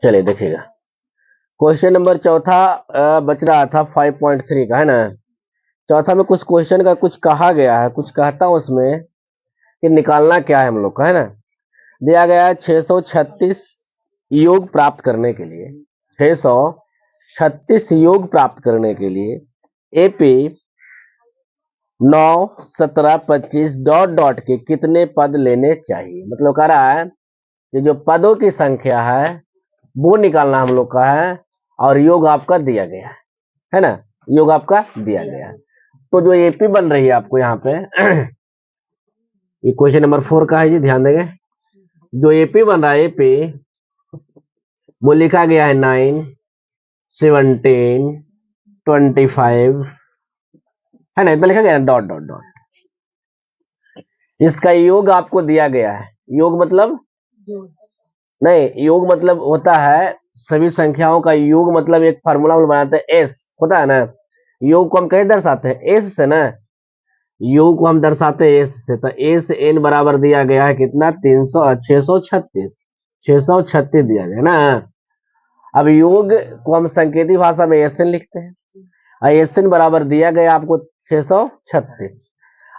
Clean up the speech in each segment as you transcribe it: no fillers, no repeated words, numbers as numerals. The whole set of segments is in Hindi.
चलिए देखिएगा, क्वेश्चन नंबर चौथा बच रहा था 5.3 का, है ना। चौथा में कुछ क्वेश्चन का कुछ कहा गया है, कुछ कहता हूं उसमें कि निकालना क्या है हम लोग का, है ना। दिया गया है 636 योग प्राप्त करने के लिए, 636 योग प्राप्त करने के लिए एपी 9, 17, 25 डॉट डॉट के कितने पद लेने चाहिए। मतलब कह रहा है कि जो पदों की संख्या है वो निकालना हम लोग का है, और योग आपका दिया गया है ना, योग आपका दिया गया है। तो जो एपी बन रही है आपको यहाँ पे ये क्वेश्चन नंबर 4 का है जी, ध्यान देंगे। जो एपी बन रहा है, एपी वो लिखा गया है 9, 17, 25, है ना, इतना लिखा गया है डॉट डॉट डॉट। इसका योग आपको दिया गया है। योग मतलब नहीं, योग मतलब होता है सभी संख्याओं का योग, मतलब एक फार्मूला हम बनाते हैं एस, होता है ना। योग को हम कैसे दर्शाते हैं, एस से ना। योग को हम दर्शाते हैं एस से, तो एस एन बराबर दिया गया है कितना, 636 636 दिया गया ना। अब योग को हम संकेती भाषा में एस एन लिखते हैं, और एस एन बराबर दिया गया आपको 636।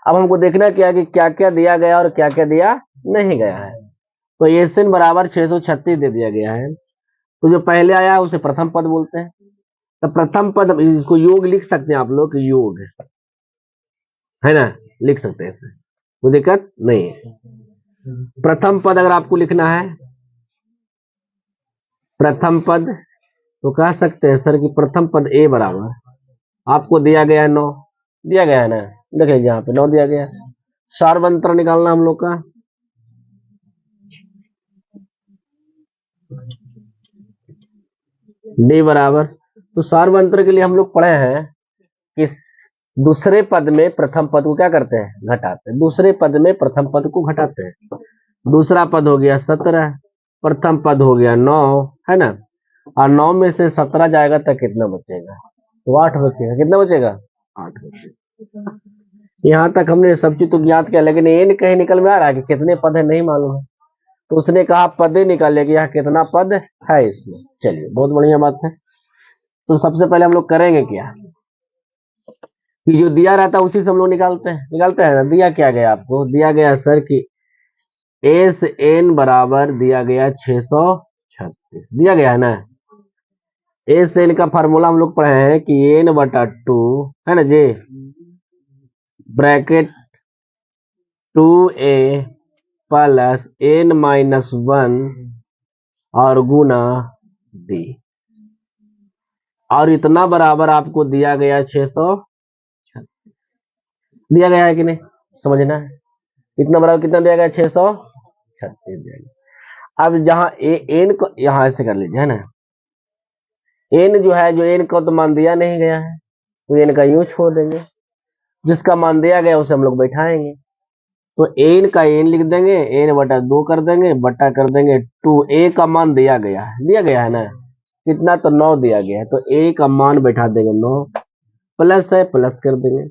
अब हमको देखना क्या कि क्या क्या दिया गया और क्या क्या दिया नहीं गया है। तो एस एन बराबर 636 दे दिया गया है, तो जो पहले आया है उसे प्रथम पद बोलते हैं। तो प्रथम पद, इसको योग लिख सकते हैं आप लोग, योग है ना, लिख सकते हैं इसे, कोई दिक्कत नहीं है। प्रथम पद अगर आपको लिखना है, प्रथम पद, तो कह सकते हैं सर कि प्रथम पद ए बराबर आपको दिया गया है 9, दिया गया है ना, देखिए यहाँ पे 9 दिया गया है। सार्वंत्र निकालना हम लोग का, डी बराबर, तो सार्वंत्र के लिए हम लोग पढ़े हैं कि दूसरे पद में प्रथम पद को क्या करते हैं, घटाते हैं। दूसरे पद में प्रथम पद को घटाते हैं। दूसरा पद हो गया 17, प्रथम पद हो गया 9, है ना। और 9 में से 17 जाएगा तो कितना बचेगा, तो 8 बचेगा। कितना बचेगा, 8 बचेगा। यहाँ तक हमने सब चीज तो ज्ञात किया, लेकिन ये कहीं निकल में आ रहा है कि कितने पद है नहीं मालूम है, तो उसने कहा पदे निकाले कि यहाँ कितना पद है इसमें। चलिए बहुत बढ़िया बात है। तो सबसे पहले हम लोग करेंगे क्या कि जो दिया रहता है उसी से हम लोग निकालते हैं ना। दिया क्या गया आपको, दिया गया सर कि एस एन बराबर दिया गया 636 दिया गया है ना। एस एन का फार्मूला हम लोग पढ़े हैं कि एन बटा 2, है ना जी, bracket 2a plus N minus 1 और गुना डी, और इतना बराबर आपको दिया गया 636 दिया गया है कि नहीं, समझना है। इतना बराबर कितना दिया गया, 636 दिया गया। अब जहां एन को यहां ऐसे कर लीजिए, है ना। एन जो है, जो एन का तो मान दिया नहीं गया है, तो एन का यूं छोड़ देंगे, जिसका मान दिया गया उसे हम लोग बैठाएंगे। तो एन का एन लिख देंगे, एन बटा 2 कर देंगे, बटा कर देंगे 2। ए का मान दिया गया है ना, कितना, तो 9 दिया गया है, तो ए का मान बैठा देंगे 9, प्लस है प्लस कर देंगे।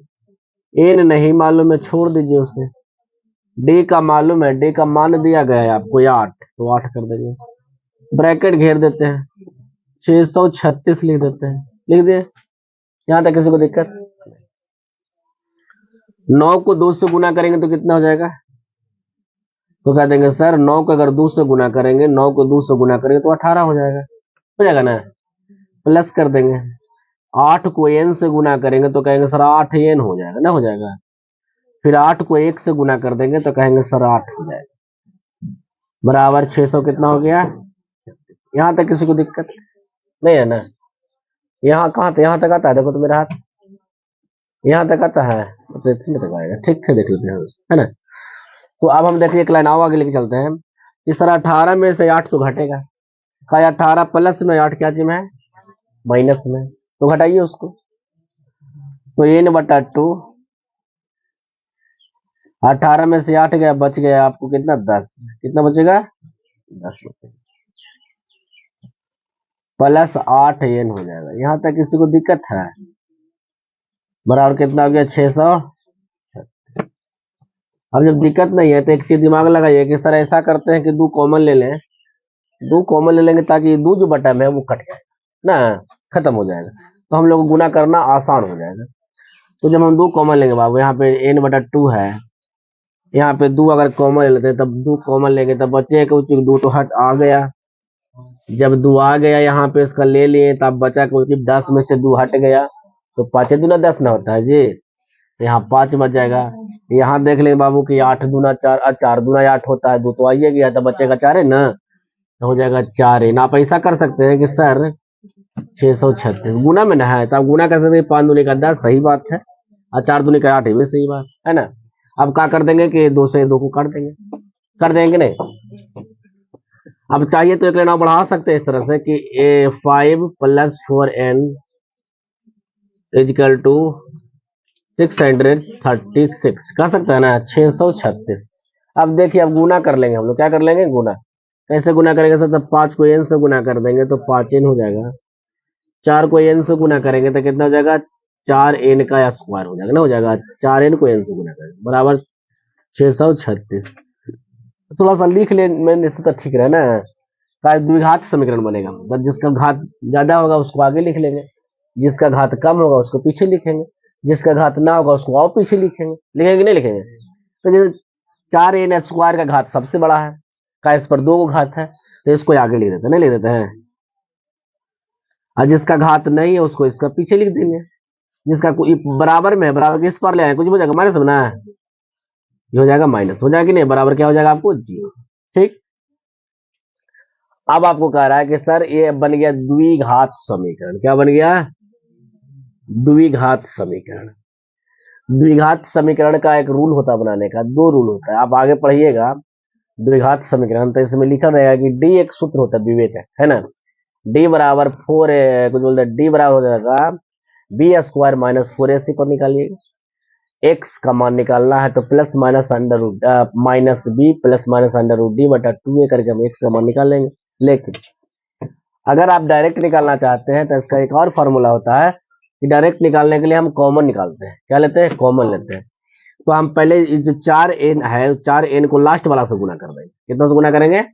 एन नहीं मालूम है, छोड़ दीजिए उसे। डी का मालूम है, डी का मान दिया गया है आपको 8, तो 8 कर देंगे, ब्रैकेट घेर देते हैं, 636 लिख देते हैं। लिख दिए, यहां तक किसी को दिक्कत। 9 को 2 से गुना करेंगे तो कितना हो जाएगा, तो कह देंगे सर 9 को अगर 2 से गुना करेंगे, 9 को 2 से गुना करेंगे तो 18 हो जाएगा ना, प्लस कर देंगे। 8 को n से गुना करेंगे तो कहेंगे सर 8 n हो जाएगा ना, हो जाएगा। फिर 8 को 1 से गुना कर देंगे तो कहेंगे सर 8 हो जाएगा, बराबर 600 कितना हो गया। यहां तक किसी को दिक्कत नहीं है ना। यहाँ कहाँ था, यहाँ तक आता है, देखो तो मेरा हाथ यहाँ तक आता है, तो इतने तक आएगा, ठीक है, देख लेते हैं, है ना। तो अब हम देखिए एक लाइन आओ आगे लेके चलते हैं। इस तरह 18 में से 8 तो घटेगा, का 18 प्लस में 8 क्या चीज में है, माइनस में, तो घटाइए उसको। तो n बटा 2, 18 में से 8 गया, बच गया आपको कितना, 10। कितना बचेगा, 10 बचेगा, प्लस 8 n हो जाएगा। यहाँ तक किसी को दिक्कत है, बराबर कितना हो गया, 600। अब जब दिक्कत नहीं है तो एक चीज दिमाग लगाइए कि सर ऐसा करते हैं कि 2 कॉमन ले लें, दो कॉमन ले लेंगे ताकि दो जो बटा में है वो कट जाए ना, खत्म हो जाएगा, तो हम लोग को गुना करना आसान हो जाएगा। तो जब हम दो कॉमन लेंगे बाबू, यहाँ पे n बटा 2 है, यहाँ पे दो अगर कॉमन ले लेते हैं तब दो कॉमन लेंगे तब बचे कुछ दो तो हट आ गया, जब दो आ गया यहाँ पे इसका ले लिए तब बचा कुछ 10 में से दो हट गया, तो 5 दूना 10 ना होता है जी, यहाँ 5 बच जाएगा। यहाँ देख ले बाबू की 8 दूना 4 और 4 दूना 8 होता है, दो तो आइए गया तो बचेगा 4 है ना, तो हो जाएगा 4 है ना। आप ऐसा कर सकते हैं कि सर 636 गुना में ना है तो आप गुना कर सकते हैं, 5 दूनी का 10 सही बात है, और 4 दूनी का 8 भी सही बात है ना। अब क्या कर देंगे कि 2 से 2 को काट देंगे, कर देंगे नहीं। अब चाहिए तो एक लेना बढ़ा सकते हैं इस तरह से कि 5 + 4n इजकल टू 636 कह सकते हैं ना, 636। अब देखिए अब गुना कर लेंगे हम लोग, क्या कर लेंगे गुना, कैसे गुना करेंगे सर, तब 5 को n से गुना कर देंगे तो 5n हो जाएगा, 4 को n से गुना करेंगे तो कितना हो जाएगा, 4n का स्क्वायर हो जाएगा ना, हो जाएगा 4n को n से गुना करेंगे बराबर 636। थोड़ा सा लिख ले मैंने तो ठीक रहा ना, द्विघात समीकरण बनेगा, मतलब जिसका घात ज्यादा होगा उसको आगे लिख लेंगे, जिसका घात कम होगा उसको पीछे लिखेंगे, जिसका घात ना होगा उसको और पीछे लिखेंगे, लिखेंगे नहीं लिखेंगे। तो जो 4n स्क्वायर का घात सबसे बड़ा है, का इस पर 2 को घात है तो इसको आगे लिख देते, नहीं लिख देते हैं, और जिसका घात नहीं है उसको इसका पीछे लिख देंगे, जिसका कोई बराबर में है, बराबर किस पर ले आए, कुछ हो जाएगा माइनस होना है, ये हो जाएगा माइनस, हो जाएगा कि नहीं, बराबर क्या हो जाएगा आपको 0। ठीक, अब आपको कह रहा है कि सर ये बन गया द्विघात समीकरण, क्या बन गया, द्विघात समीकरण। द्विघात समीकरण का एक रूल होता है बनाने का, 2 रूल होता है, आप आगे पढ़िएगा द्विघात समीकरण, तो इसमें लिखा रहेगा कि डी एक सूत्र होता है विवेचक, है ना, डी बराबर 4 कुछ बोलते हैं, डी बराबर हो जाएगा b² - 4ac पर निकालिएगा, x का मान निकालना है तो plus minus under root minus B plus minus under root D बटा 2a करके हम x का मान निकाल लेंगे। लेकिन अगर आप डायरेक्ट निकालना चाहते हैं तो इसका एक और फॉर्मूला होता है कि डायरेक्ट निकालने के लिए हम कॉमन निकालते हैं, क्या लेते हैं, कॉमन लेते हैं। तो हम पहले जो 4n है 4n को लास्ट वाला से गुना कर देंगे, कितना से गुना करेंगे,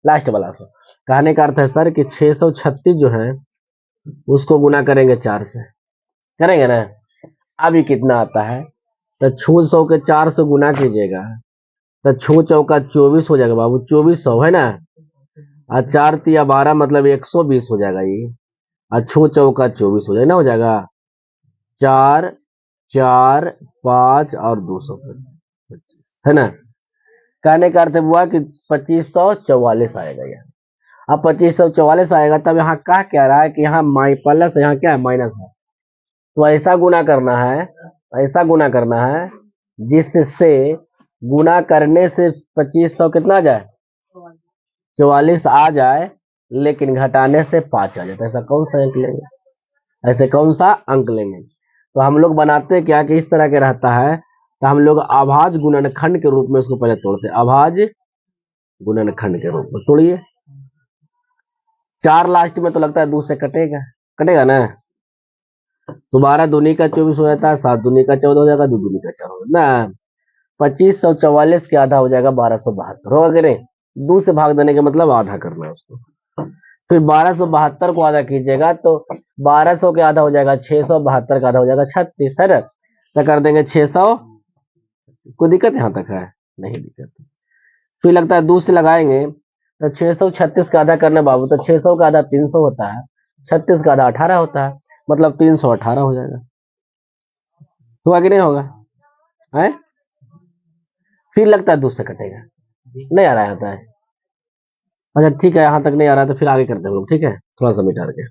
लास्ट वाला से। कहने का अर्थ है सर कि 636 जो है उसको गुना करेंगे 4 से, करेंगे ना। अभी कितना आता है, तो 600 के 4 से गुना कीजिएगा तो 6 चौका 24 हो जाएगा बाबू, 2400 है ना, और 4 तिया 12 मतलब 120 हो जाएगा ये, और 6 चौका 24 हो जाएगा ना, हो जाएगा 4 4 5 और 225 है ना। कहने का अर्थ हुआ कि 2544 आएगा यहाँ। अब 2544 आएगा तब यहाँ क्या रहा है कि यहाँ प्लस, यहाँ क्या है माइनस है, तो ऐसा गुना करना है, ऐसा गुना करना है जिससे गुना करने से 2500 कितना आ जाए, 44 आ जाए, लेकिन घटाने से 5 आ जाए, तो ऐसा कौन सा अंक लेंगे, ऐसे कौन सा अंक लेंगे। तो हम लोग बनाते क्या कि इस तरह के रहता है, तो हम लोग अभाज्य गुणनखंड के रूप में उसको पहले तोड़ते हैं, अभाज्य गुणनखंड के रूप में तोड़िए। 4 लास्ट में तो लगता है 2 से कटेगा, कटेगा ना, तो 12 दूनी का 24 हो जाता है, 7 दूनी का 14 हो जाएगा, 2 दूनी का 4 हो जाएगा ना, 2544 के आधा हो जाएगा 1272, होगा कि नहीं, 2 से भाग देने का मतलब आधा करना है उसको। फिर 1272 को आधा कीजिएगा तो 1200 के आधा हो जाएगा 672 का आधा हो जाएगा 36 है ना, तो कर देंगे 600। कोई दिक्कत यहाँ तक है, नहीं दिक्कत। फिर लगता है 2 से लगाएंगे तो 636 का आधा करना बाबू, तो 600 का आधा 300 होता है, 36 का आधा 18 होता है, मतलब 318 हो जाएगा, हुआ कि नहीं होगा है। फिर लगता है 2 से कटेगा, नहीं आ रहा है, अच्छा ठीक है, यहाँ तक नहीं आ रहा तो फिर आगे करते हैं हम लोग, ठीक है, थोड़ा सा मिटा के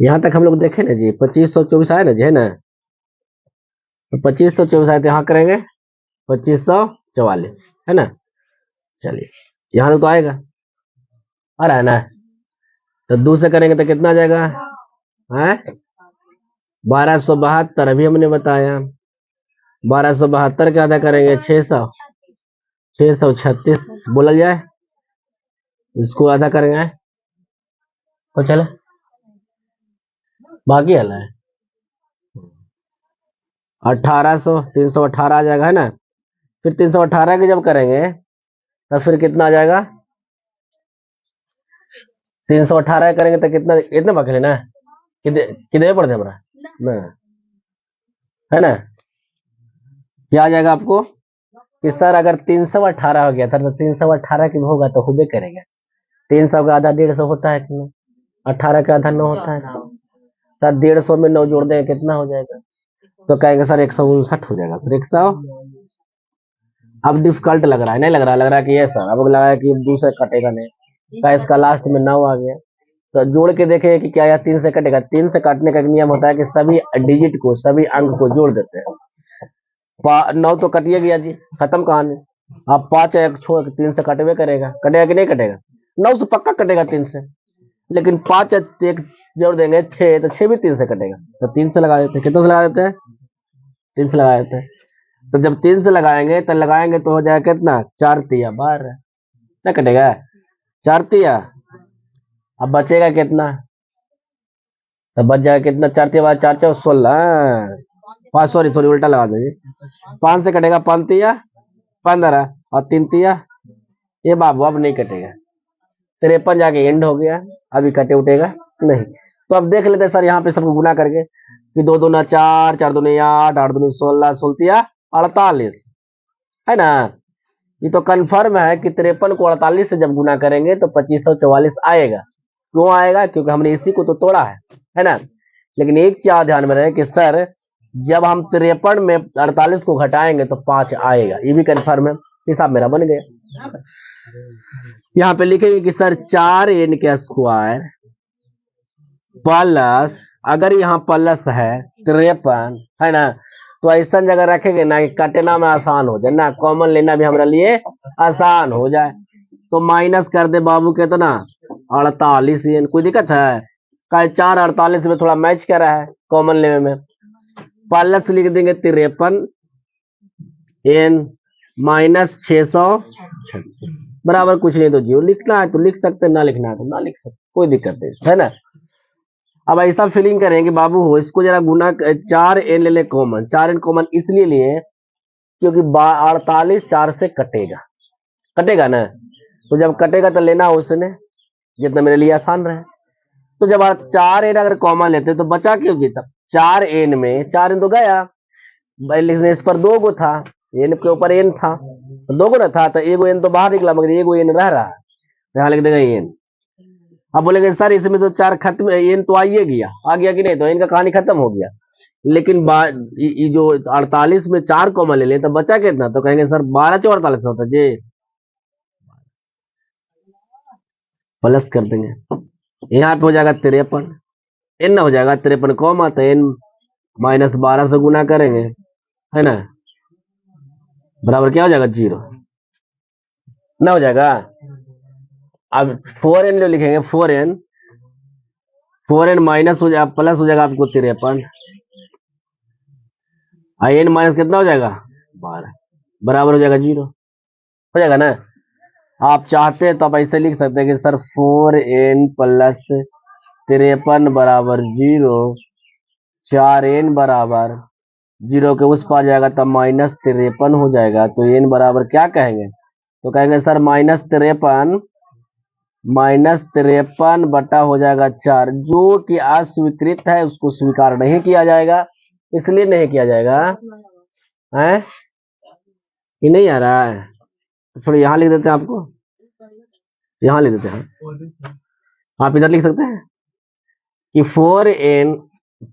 यहाँ तक हम लोग देखे ना जी, 2524 आया ना जी, है ना, तो 2524 आए तो यहाँ करेंगे 2544 है ना, चलिए यहाँ तक तो आएगा, आ रहा है ना, तो 2 से करेंगे तो कितना आ जाएगा है, 1272 अभी हमने बताया, 1272 के आधा करेंगे 600, 636 बोला जाए, इसको आधा करेंगे तो चले, बाकी हल है 1800, 318 आ जाएगा है ना। फिर 318 की जब करेंगे तो फिर कितना आ जाएगा, 318 करेंगे तो कितना, इतना बाकी लेना है, कितने कितने पढ़ते हमारा ना, है ना। क्या आ जाएगा आपको कि सर अगर 318 हो गया था तो 318 की होगा तो हुबे करेगा। 300 का आधा 150 होता है कि नहीं, 18 का आधा 9 होता है, सर 150 में 9 जोड़ देंगे कितना हो जाएगा, तो कहेंगे सर 159 हो जाएगा सर 100। अब डिफिकल्ट लग रहा है, नहीं लग रहा, लग रहा है कि ये सर अब लगा है कि 2 से कटेगा नहीं, का इसका लास्ट में 9 आ गया, तो जोड़ के देखें कि क्या यह 3 से कटेगा। 3 से काटने का एक नियम होता है कि सभी डिजिट को, सभी अंक को जोड़ देते हैं। 9 तो कटिए गया जी, खत्म कहानी। अब 5 एक छोड़ 3 से कटवे करेगा, कटेगा कि नहीं कटेगा, 9 से पक्का कटेगा 3 से, लेकिन 5 एक जोड़ देंगे 6, तो 6 भी 3 से कटेगा, तो 3 से लगा देते हैं। कितना से लगा देते हैं, 3 से लगा देते हैं। तो जब 3 से लगाएंगे तो हो जाएगा कितना, 4 तिया 12, क्या कटेगा 4 तिया। अब बचेगा कितना, तो बच जाएगा कितना, 4 तिया 4 4 16, 5 सॉरी उल्टा लगा देंगे, 5 से कटेगा 5 तिया 15 और 3 तिया, ये बाबू अब नहीं कटेगा, 53 जाके एंड हो गया, अभी कटे उठेगा नहीं। तो अब देख लेते हैं सर यहाँ पे सबको गुना करके कि 2 दूना 4, 4 दूनी 8, 8 दूनी 16, 16 48, है ना। ये तो कंफर्म है कि 53 को 48 से जब गुना करेंगे तो 2544 आएगा। क्यों आएगा, क्योंकि हमने इसी को तो तोड़ा है ना। लेकिन एक चीज ध्यान में रहे कि सर जब हम 53 में 48 को घटाएंगे तो 5 आएगा, ये भी कंफर्म है, हिसाब मेरा बन गया। यहाँ पे लिखेंगे कि सर 4n का स्क्वायर प्लस, अगर यहाँ प्लस है 53, है ना, तो ऐसा जगह रखेंगे ना कि कटना में आसान हो जाए ना, कॉमन लेना भी हमारे लिए आसान हो जाए। तो माइनस कर दे बाबू कितना 48, कोई दिक्कत है, का 4 48 में थोड़ा मैच कर रहा है कॉमन लेने में। प्लस लिख देंगे 53 n माइनस 600 बराबर कुछ नहीं, तो जीरो लिखना है तो लिख सकते, ना लिखना है तो ना लिख सकते, कोई दिक्कत नहीं, है ना। अब ऐसा फीलिंग करेंगे बाबू हो इसको जरा गुना 4n ले ले कॉमन, 4n कॉमन इसलिए लिए क्योंकि 48 4 से कटेगा, कटेगा ना, तो जब कटेगा तो लेना उसने जितना मेरे लिए आसान रहे। तो जब 4n अगर कॉमन लेते तो बचा क्यों जीता, 4n में 4n तो गया, लिखने इस पर 2 गो था, n के ऊपर n था, 2 गो ना था, तो एगो n तो बाहर निकला मगर एगो n रह रहा है, यहाँ लिख देगा n। अब बोलेंगे सर इसमें तो 4 खत्म, n तो आइए गया, आ गया कि नहीं, तो इनका कहानी खत्म हो गया। लेकिन जो 48 में 4 कॉमन ले लें तो बचा कितना, तो कहेंगे सर 12 4 48 होता जी, प्लस कर देंगे, यहाँ पे हो जाएगा 53, n हो जाएगा 53 कॉमा, तो n माइनस 12 से गुना करेंगे, है ना, बराबर क्या हो जाएगा 0 ना हो जाएगा। अब 4n जो लिखेंगे 4n माइनस हो जाएगा, प्लस हो जाएगा आपको 53, n माइनस कितना हो जाएगा 12, बराबर हो जाएगा 0, हो जाएगा ना। आप चाहते हैं तो आप ऐसे लिख सकते हैं कि सर 4n प्लस 53 बराबर 0, 4n बराबर 0 के उस पार जाएगा तब माइनस 53 हो जाएगा, तो n बराबर क्या कहेंगे, तो कहेंगे सर माइनस 53 बटा हो जाएगा 4, जो कि अस्वीकृत है उसको स्वीकार नहीं किया जाएगा, इसलिए नहीं किया जाएगा है, ये नहीं आ रहा है, तो छोड़िए यहाँ लिख देते हैं, आपको यहाँ लिख देते हैं, आप इधर लिख सकते हैं कि 4n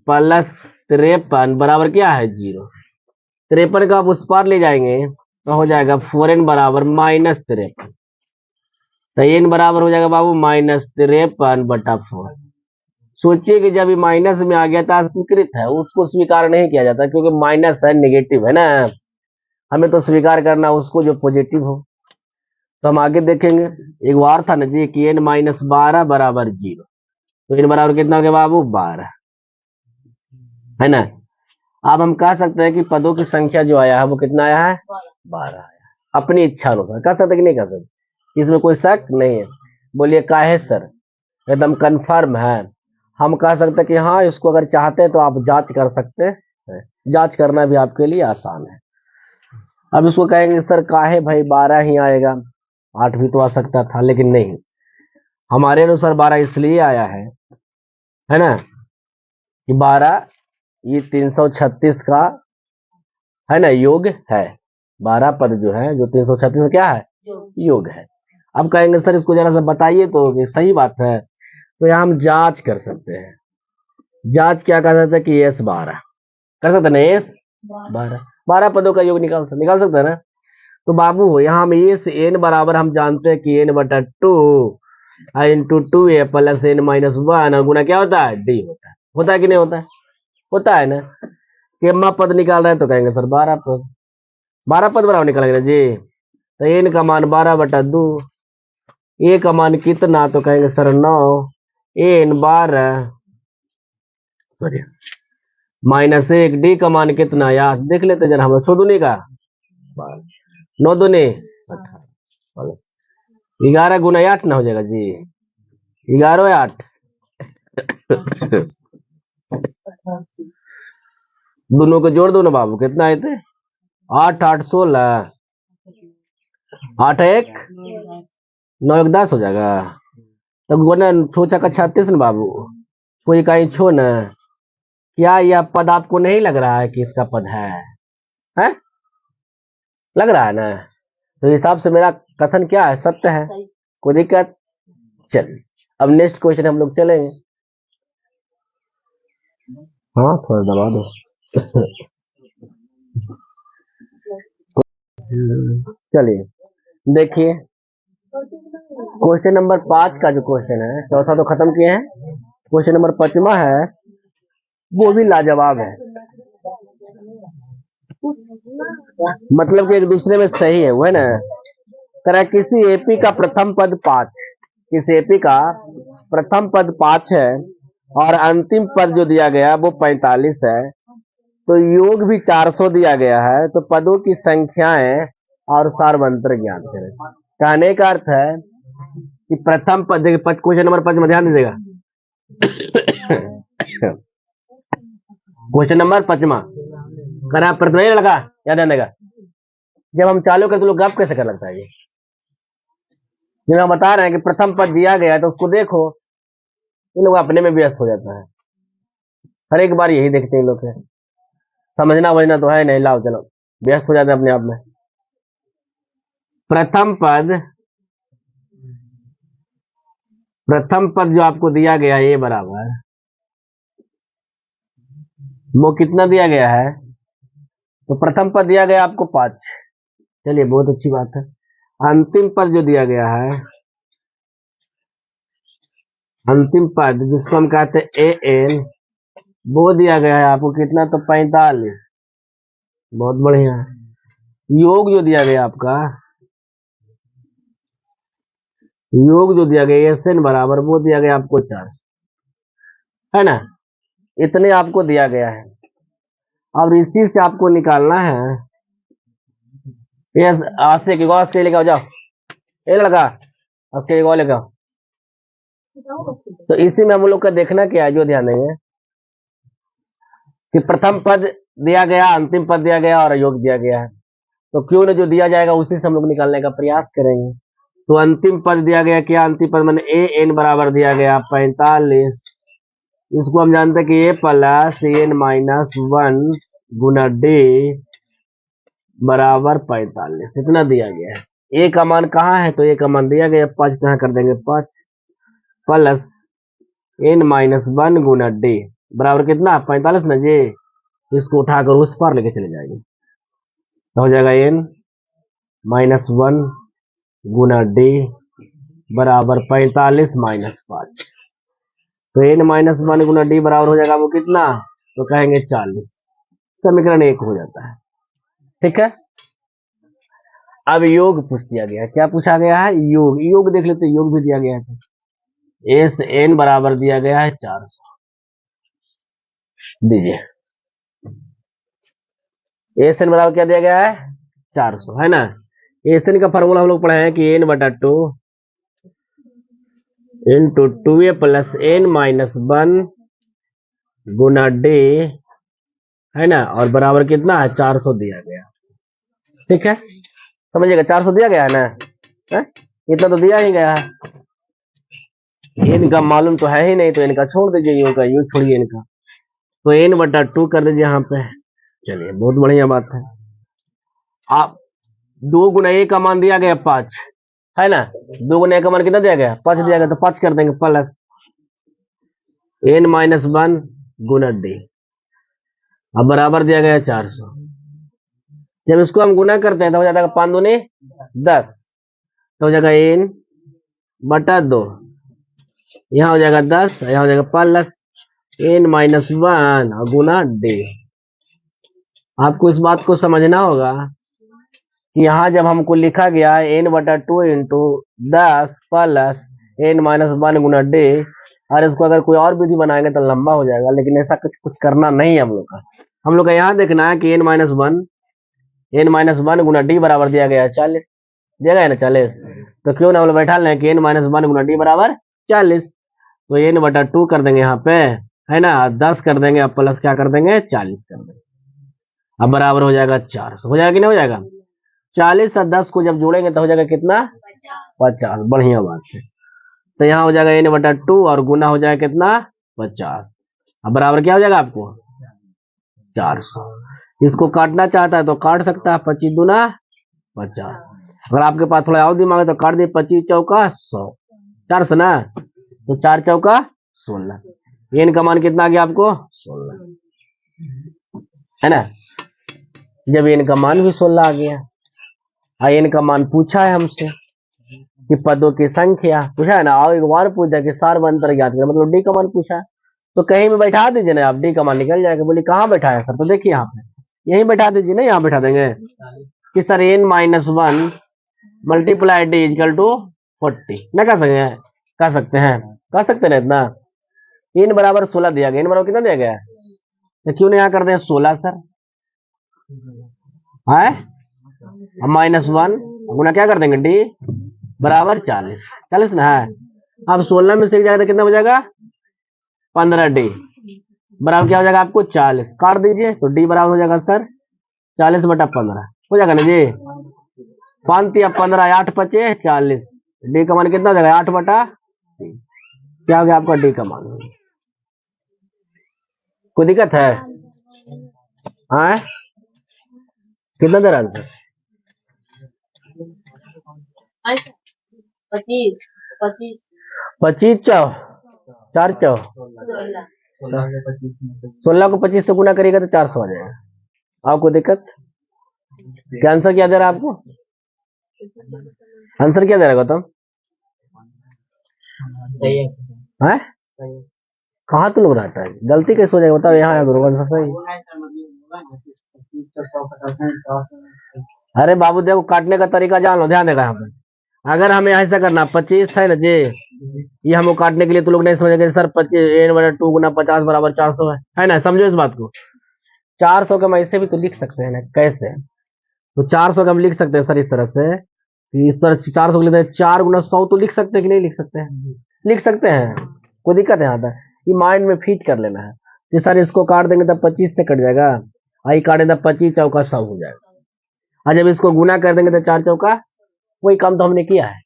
प्लस 53 बराबर क्या है 0, 53 का आप उस पार ले जाएंगे तो हो जाएगा 4n बराबर माइनस 53, तो n बराबर हो जाएगा बाबू माइनस 53 बटा 4। सोचिए कि जब ये माइनस में आ गया था स्वीकृत है, उसको स्वीकार नहीं किया जाता क्योंकि माइनस है, नेगेटिव है ना, हमें तो स्वीकार करना उसको जो पॉजिटिव हो। तो हम आगे देखेंगे, एक बार था ना जी कि n माइनस 12 बराबर 0, तो n बराबर कितना हो गया बाबू 12, है ना। अब हम कह सकते हैं कि पदों की संख्या जो आया है वो कितना आया है 12 आया, अपनी इच्छा अनुसार कह सकते कि नहीं कह सकते, इसमें कोई शक नहीं है। बोलिए काहे सर, एकदम कंफर्म है, हम कह सकते हैं कि हाँ इसको अगर चाहते हैं तो आप जांच कर सकते हैं, जांच करना भी आपके लिए आसान है। अब इसको कहेंगे सर काहे भाई 12 ही आएगा, 8 भी तो आ सकता था, लेकिन नहीं, हमारे अनुसार 12 इसलिए आया है ना, कि 12 ये 336 का है ना योग है। 12 पद जो है जो 336 का क्या है, योग है। अब कहेंगे सर इसको जरा सा बताइए तो, कि सही बात है, तो यहाँ हम जांच कर सकते हैं। जांच क्या कर सकते हैं कि एस 12 कर सकते ना, एस 12 पदों का योग निकाल सकते हैं ना। तो बाबू यहाँ हम ए से एन बराबर हम जानते हैं कि एन बटा 2 into 2a plus N minus 1 और गुना क्या होता है, डी होता है कि नहीं होता है, होता है ना। केमा पद निकाल रहे हैं तो कहेंगे सर 12 पद, 12 पद बराबर निकालेंगे ना जी। तो एन का मान 12/2, ए का मान कितना, तो कहेंगे सर 9, एन 12 सॉरी -1, डी का मान कितना यार देख लेते जरा हम लोग, 6 दूनी का 9 दूनी 18, 11 गुना 8 ना हो जाएगा जी, 11 या 8 दोनों को जोड़ दो ना बाबू, कितना आए थे 8 8 16, 8 1 9 1 10 हो जाएगा। तो गुना छोचा का 36 ना बाबू, कोई कहीं छो ना। क्या यह पद आपको नहीं लग रहा है कि इसका पद है? लग रहा है ना। तो हिसाब से मेरा कथन क्या है, सत्य है, कोई दिक्कत। चलिए अब नेक्स्ट क्वेश्चन हम लोग चलेंगे। हाँ थोड़ा दबा दो चलिए देखिए क्वेश्चन नंबर 5 का जो क्वेश्चन है, चौथा तो खत्म किए हैं, क्वेश्चन नंबर 5वां है, वो भी लाजवाब है, मतलब कि एक दूसरे में सही है, वो है ना। तरह किसी एपी का प्रथम पद 5, किसी एपी का प्रथम पद 5 है और अंतिम पद जो दिया गया वो 45 है, तो योग भी 400 दिया गया है, तो पदों की संख्याएं और सार्वंत्र ज्ञात करें। कहने का अर्थ है कि प्रथम पद, क्वेश्चन नंबर 5 में ध्यान दीजिएगा क्वेश्चन नंबर 5वां करा प्रथम नहीं लगा, याद आने का। जब हम चालू करते लोग गप कैसे कर लगता है ये, जब हम बता रहे हैं कि प्रथम पद दिया गया है तो उसको देखो, इन लोग अपने में व्यस्त हो जाता है, हर एक बार यही देखते हैं लोग के, समझना वझना तो है नहीं, लाओ चलो व्यस्त हो जाते हैं अपने आप में। प्रथम पद जो आपको दिया गया है, ये बराबर वो कितना दिया गया है, तो प्रथम पद दिया गया आपको 5, चलिए बहुत अच्छी बात है। अंतिम पद जो दिया गया है, अंतिम पद जिसको हम कहते हैं ए एन, वो दिया गया है आपको कितना, तो 45, बहुत बढ़िया। योग जो दिया गया आपका, योग जो दिया गया एस एन बराबर वो दिया गया आपको 4, है ना, इतने आपको दिया गया है। अब इसी से आपको निकालना है, यस आस्ते की गौस के लेके आओ, जाओ ये लड़का आस्ते की गौ लेके आओ। तो इसी में हम लोग का देखना क्या है, जो ध्यान देंगे कि प्रथम पद दिया गया, अंतिम पद दिया गया और योग दिया गया है, तो क्यों न जो दिया जाएगा उसी से हम लोग निकालने का प्रयास करेंगे। तो अंतिम पद दिया गया क्या, अंतिम पद मैंने ए एन बराबर दिया गया 45, इसको हम जानते हैं कि ए प्लस एन माइनस 1 गुना डी बराबर 45, इतना दिया गया है। ए का मान कहाँ है, तो ए का मान दिया गया 5, तो यहाँ कर देंगे 5 प्लस एन माइनस 1 गुना डी बराबर कितना 45 ना जी, इसको उठाकर उस पार लेके चले जाएंगे, तो हो जाएगा एन माइनस 1 गुना डी बराबर 45 माइनस 5, तो एन माइनस 1 गुना डी बराबर हो जाएगा वो कितना, तो कहेंगे 40, समीकरण 1 हो जाता है। ठीक है, अब योग पूछ दिया गया, क्या पूछा गया है, योग। योग देख लेते, योग भी दिया गया है, एस एन बराबर दिया गया है 400, दीजिए एस एन बराबर क्या दिया गया है 400, है ना। एस एन का फॉर्मूला हम लोग पढ़े हैं कि एन बटा 2 into 2a plus N minus 1 गुना डी, है ना, और बराबर कितना है 400 दिया गया। ठीक है, समझिएगा 400 दिया गया है ना, है? इतना तो दिया ही गया है। इनका मालूम तो है ही नहीं, तो इनका छोड़ दीजिए, यू का यू छोड़िए इनका, तो n/2 कर दीजिए यहाँ पे। चलिए बहुत बढ़िया बात है। आप 2 गुना a का मान दिया गया 5 है ना, 2 गुना a का मान कितना दिया गया 5 दिया गया, तो 5 कर देंगे प्लस n-1 गुना d, अब बराबर दिया गया 400। जब इसको हम गुना करते हैं तो हो जाता है 5 दूनी 10, तो हो जाएगा n/2, यहाँ हो जाएगा 10, यहाँ हो जाएगा प्लस n-1 और गुना d। आपको इस बात को समझना होगा कि यहाँ जब हमको लिखा गया n/2 इंटू 10 प्लस n-1 गुना d, और इसको अगर कोई और विधि बनाएंगे तो लंबा हो जाएगा, लेकिन ऐसा कुछ करना नहीं है हम लोग का। हम लोग का यहाँ देखना है कि n-1 गुना d बराबर दिया गया है 40, दिया गया है ना 40, तो क्यों ना हम लोग बैठा लें कि n-1 गुना d बराबर 40, तो n/2 कर देंगे यहाँ पे है ना, 10 कर देंगे, अब प्लस क्या कर देंगे 40 कर देंगे, अब बराबर हो जाएगा 400। हो जाएगा कि नहीं हो जाएगा? 40 और 10 को जब जोड़ेंगे तो हो जाएगा कितना 50। बढ़िया बात है। तो यहाँ हो जाएगा n/2 और गुना हो जाएगा कितना 50, अब बराबर क्या हो जाएगा आपको 400। इसको काटना चाहता है तो काट सकता है, 25 दूना 50। अगर आपके पास थोड़ा और दिमाग है तो काट दिए, 25 चौका 100, 400 ना, तो 4 चौका 16, n का मान कितना आ गया आपको 16 है ना। जब n का मान भी 16 आ गया, n का मान पूछा है हमसे कि पदों की संख्या पूछा है ना, और एक बार पूछा कि सार्वंतर ज्ञात करें, मतलब d का मान पूछा, तो कहीं भी बैठा दीजिए ना आप, d का मान निकल जाएगा। बोले कहाँ बैठा है सर, तो देखिए यहाँ पे यहीं बैठा दीजिए ना, यहाँ बैठा देंगे कि sir n-1 multiply d equal to 40 ना, कह सकते हैं ना इतना। n बराबर 16 दिया गया, n बराबर कितना दिया गया है, तो क्यों नहीं यहाँ कर दें 16 सर है, -1 गुना क्या कर देंगे d बराबर 40 ना है। अब 16 में से जाएगा तो कितना हो जाएगा 15d बराबर क्या हो जाएगा आपको 40, काट दीजिए तो d बराबर हो जाएगा सर 40/15 हो जाएगा ना जी, 5 या 15 8 5 40, d का मान कितना हो जाएगा 8/3, क्या हो गया आपका d का मान। कोई दिक्कत है हाँ, कितना दे रहा है 25 चौ 4 चौ 16 को 25 से गुना करिएगा तो 400 आ जाएगा। आपको दिक्कत क्या, आंसर क्या दे रहा है आपको, आंसर क्या दे रहा है गौतम है, कहाँ तुम लोग रहता है, गलती कैसे हो जाएगा बताओ, यहाँ आंसर सही। अरे बाबू देखो काटने का तरीका जान लो, ध्यान देगा यहाँ पे। अगर हमें ऐसा करना 25 है ना जी, ये हमको काटने के लिए तो लोग नहीं समझेंगे सर 25 n/2 गुना 50 बराबर 400 है ना, समझो इस बात को। 400 का हम ऐसे भी तो लिख सकते हैं ना, कैसे, तो 400 का हम लिख सकते हैं सर इस तरह से, इस तरह 400 लिखते हैं 4 गुना 100, तो लिख सकते हैं कि नहीं लिख सकते हैं, लिख सकते हैं, कोई दिक्कत है यहाँ तक, ये माइंड में फिट कर लेना है कि सर इसको काट देंगे तब 25 से कट जाएगा, आई काटेंगे तब 25 चौका 100 हो जाएगा, और जब इसको गुना कर देंगे तो 4 चौका, वही काम तो हमने किया है।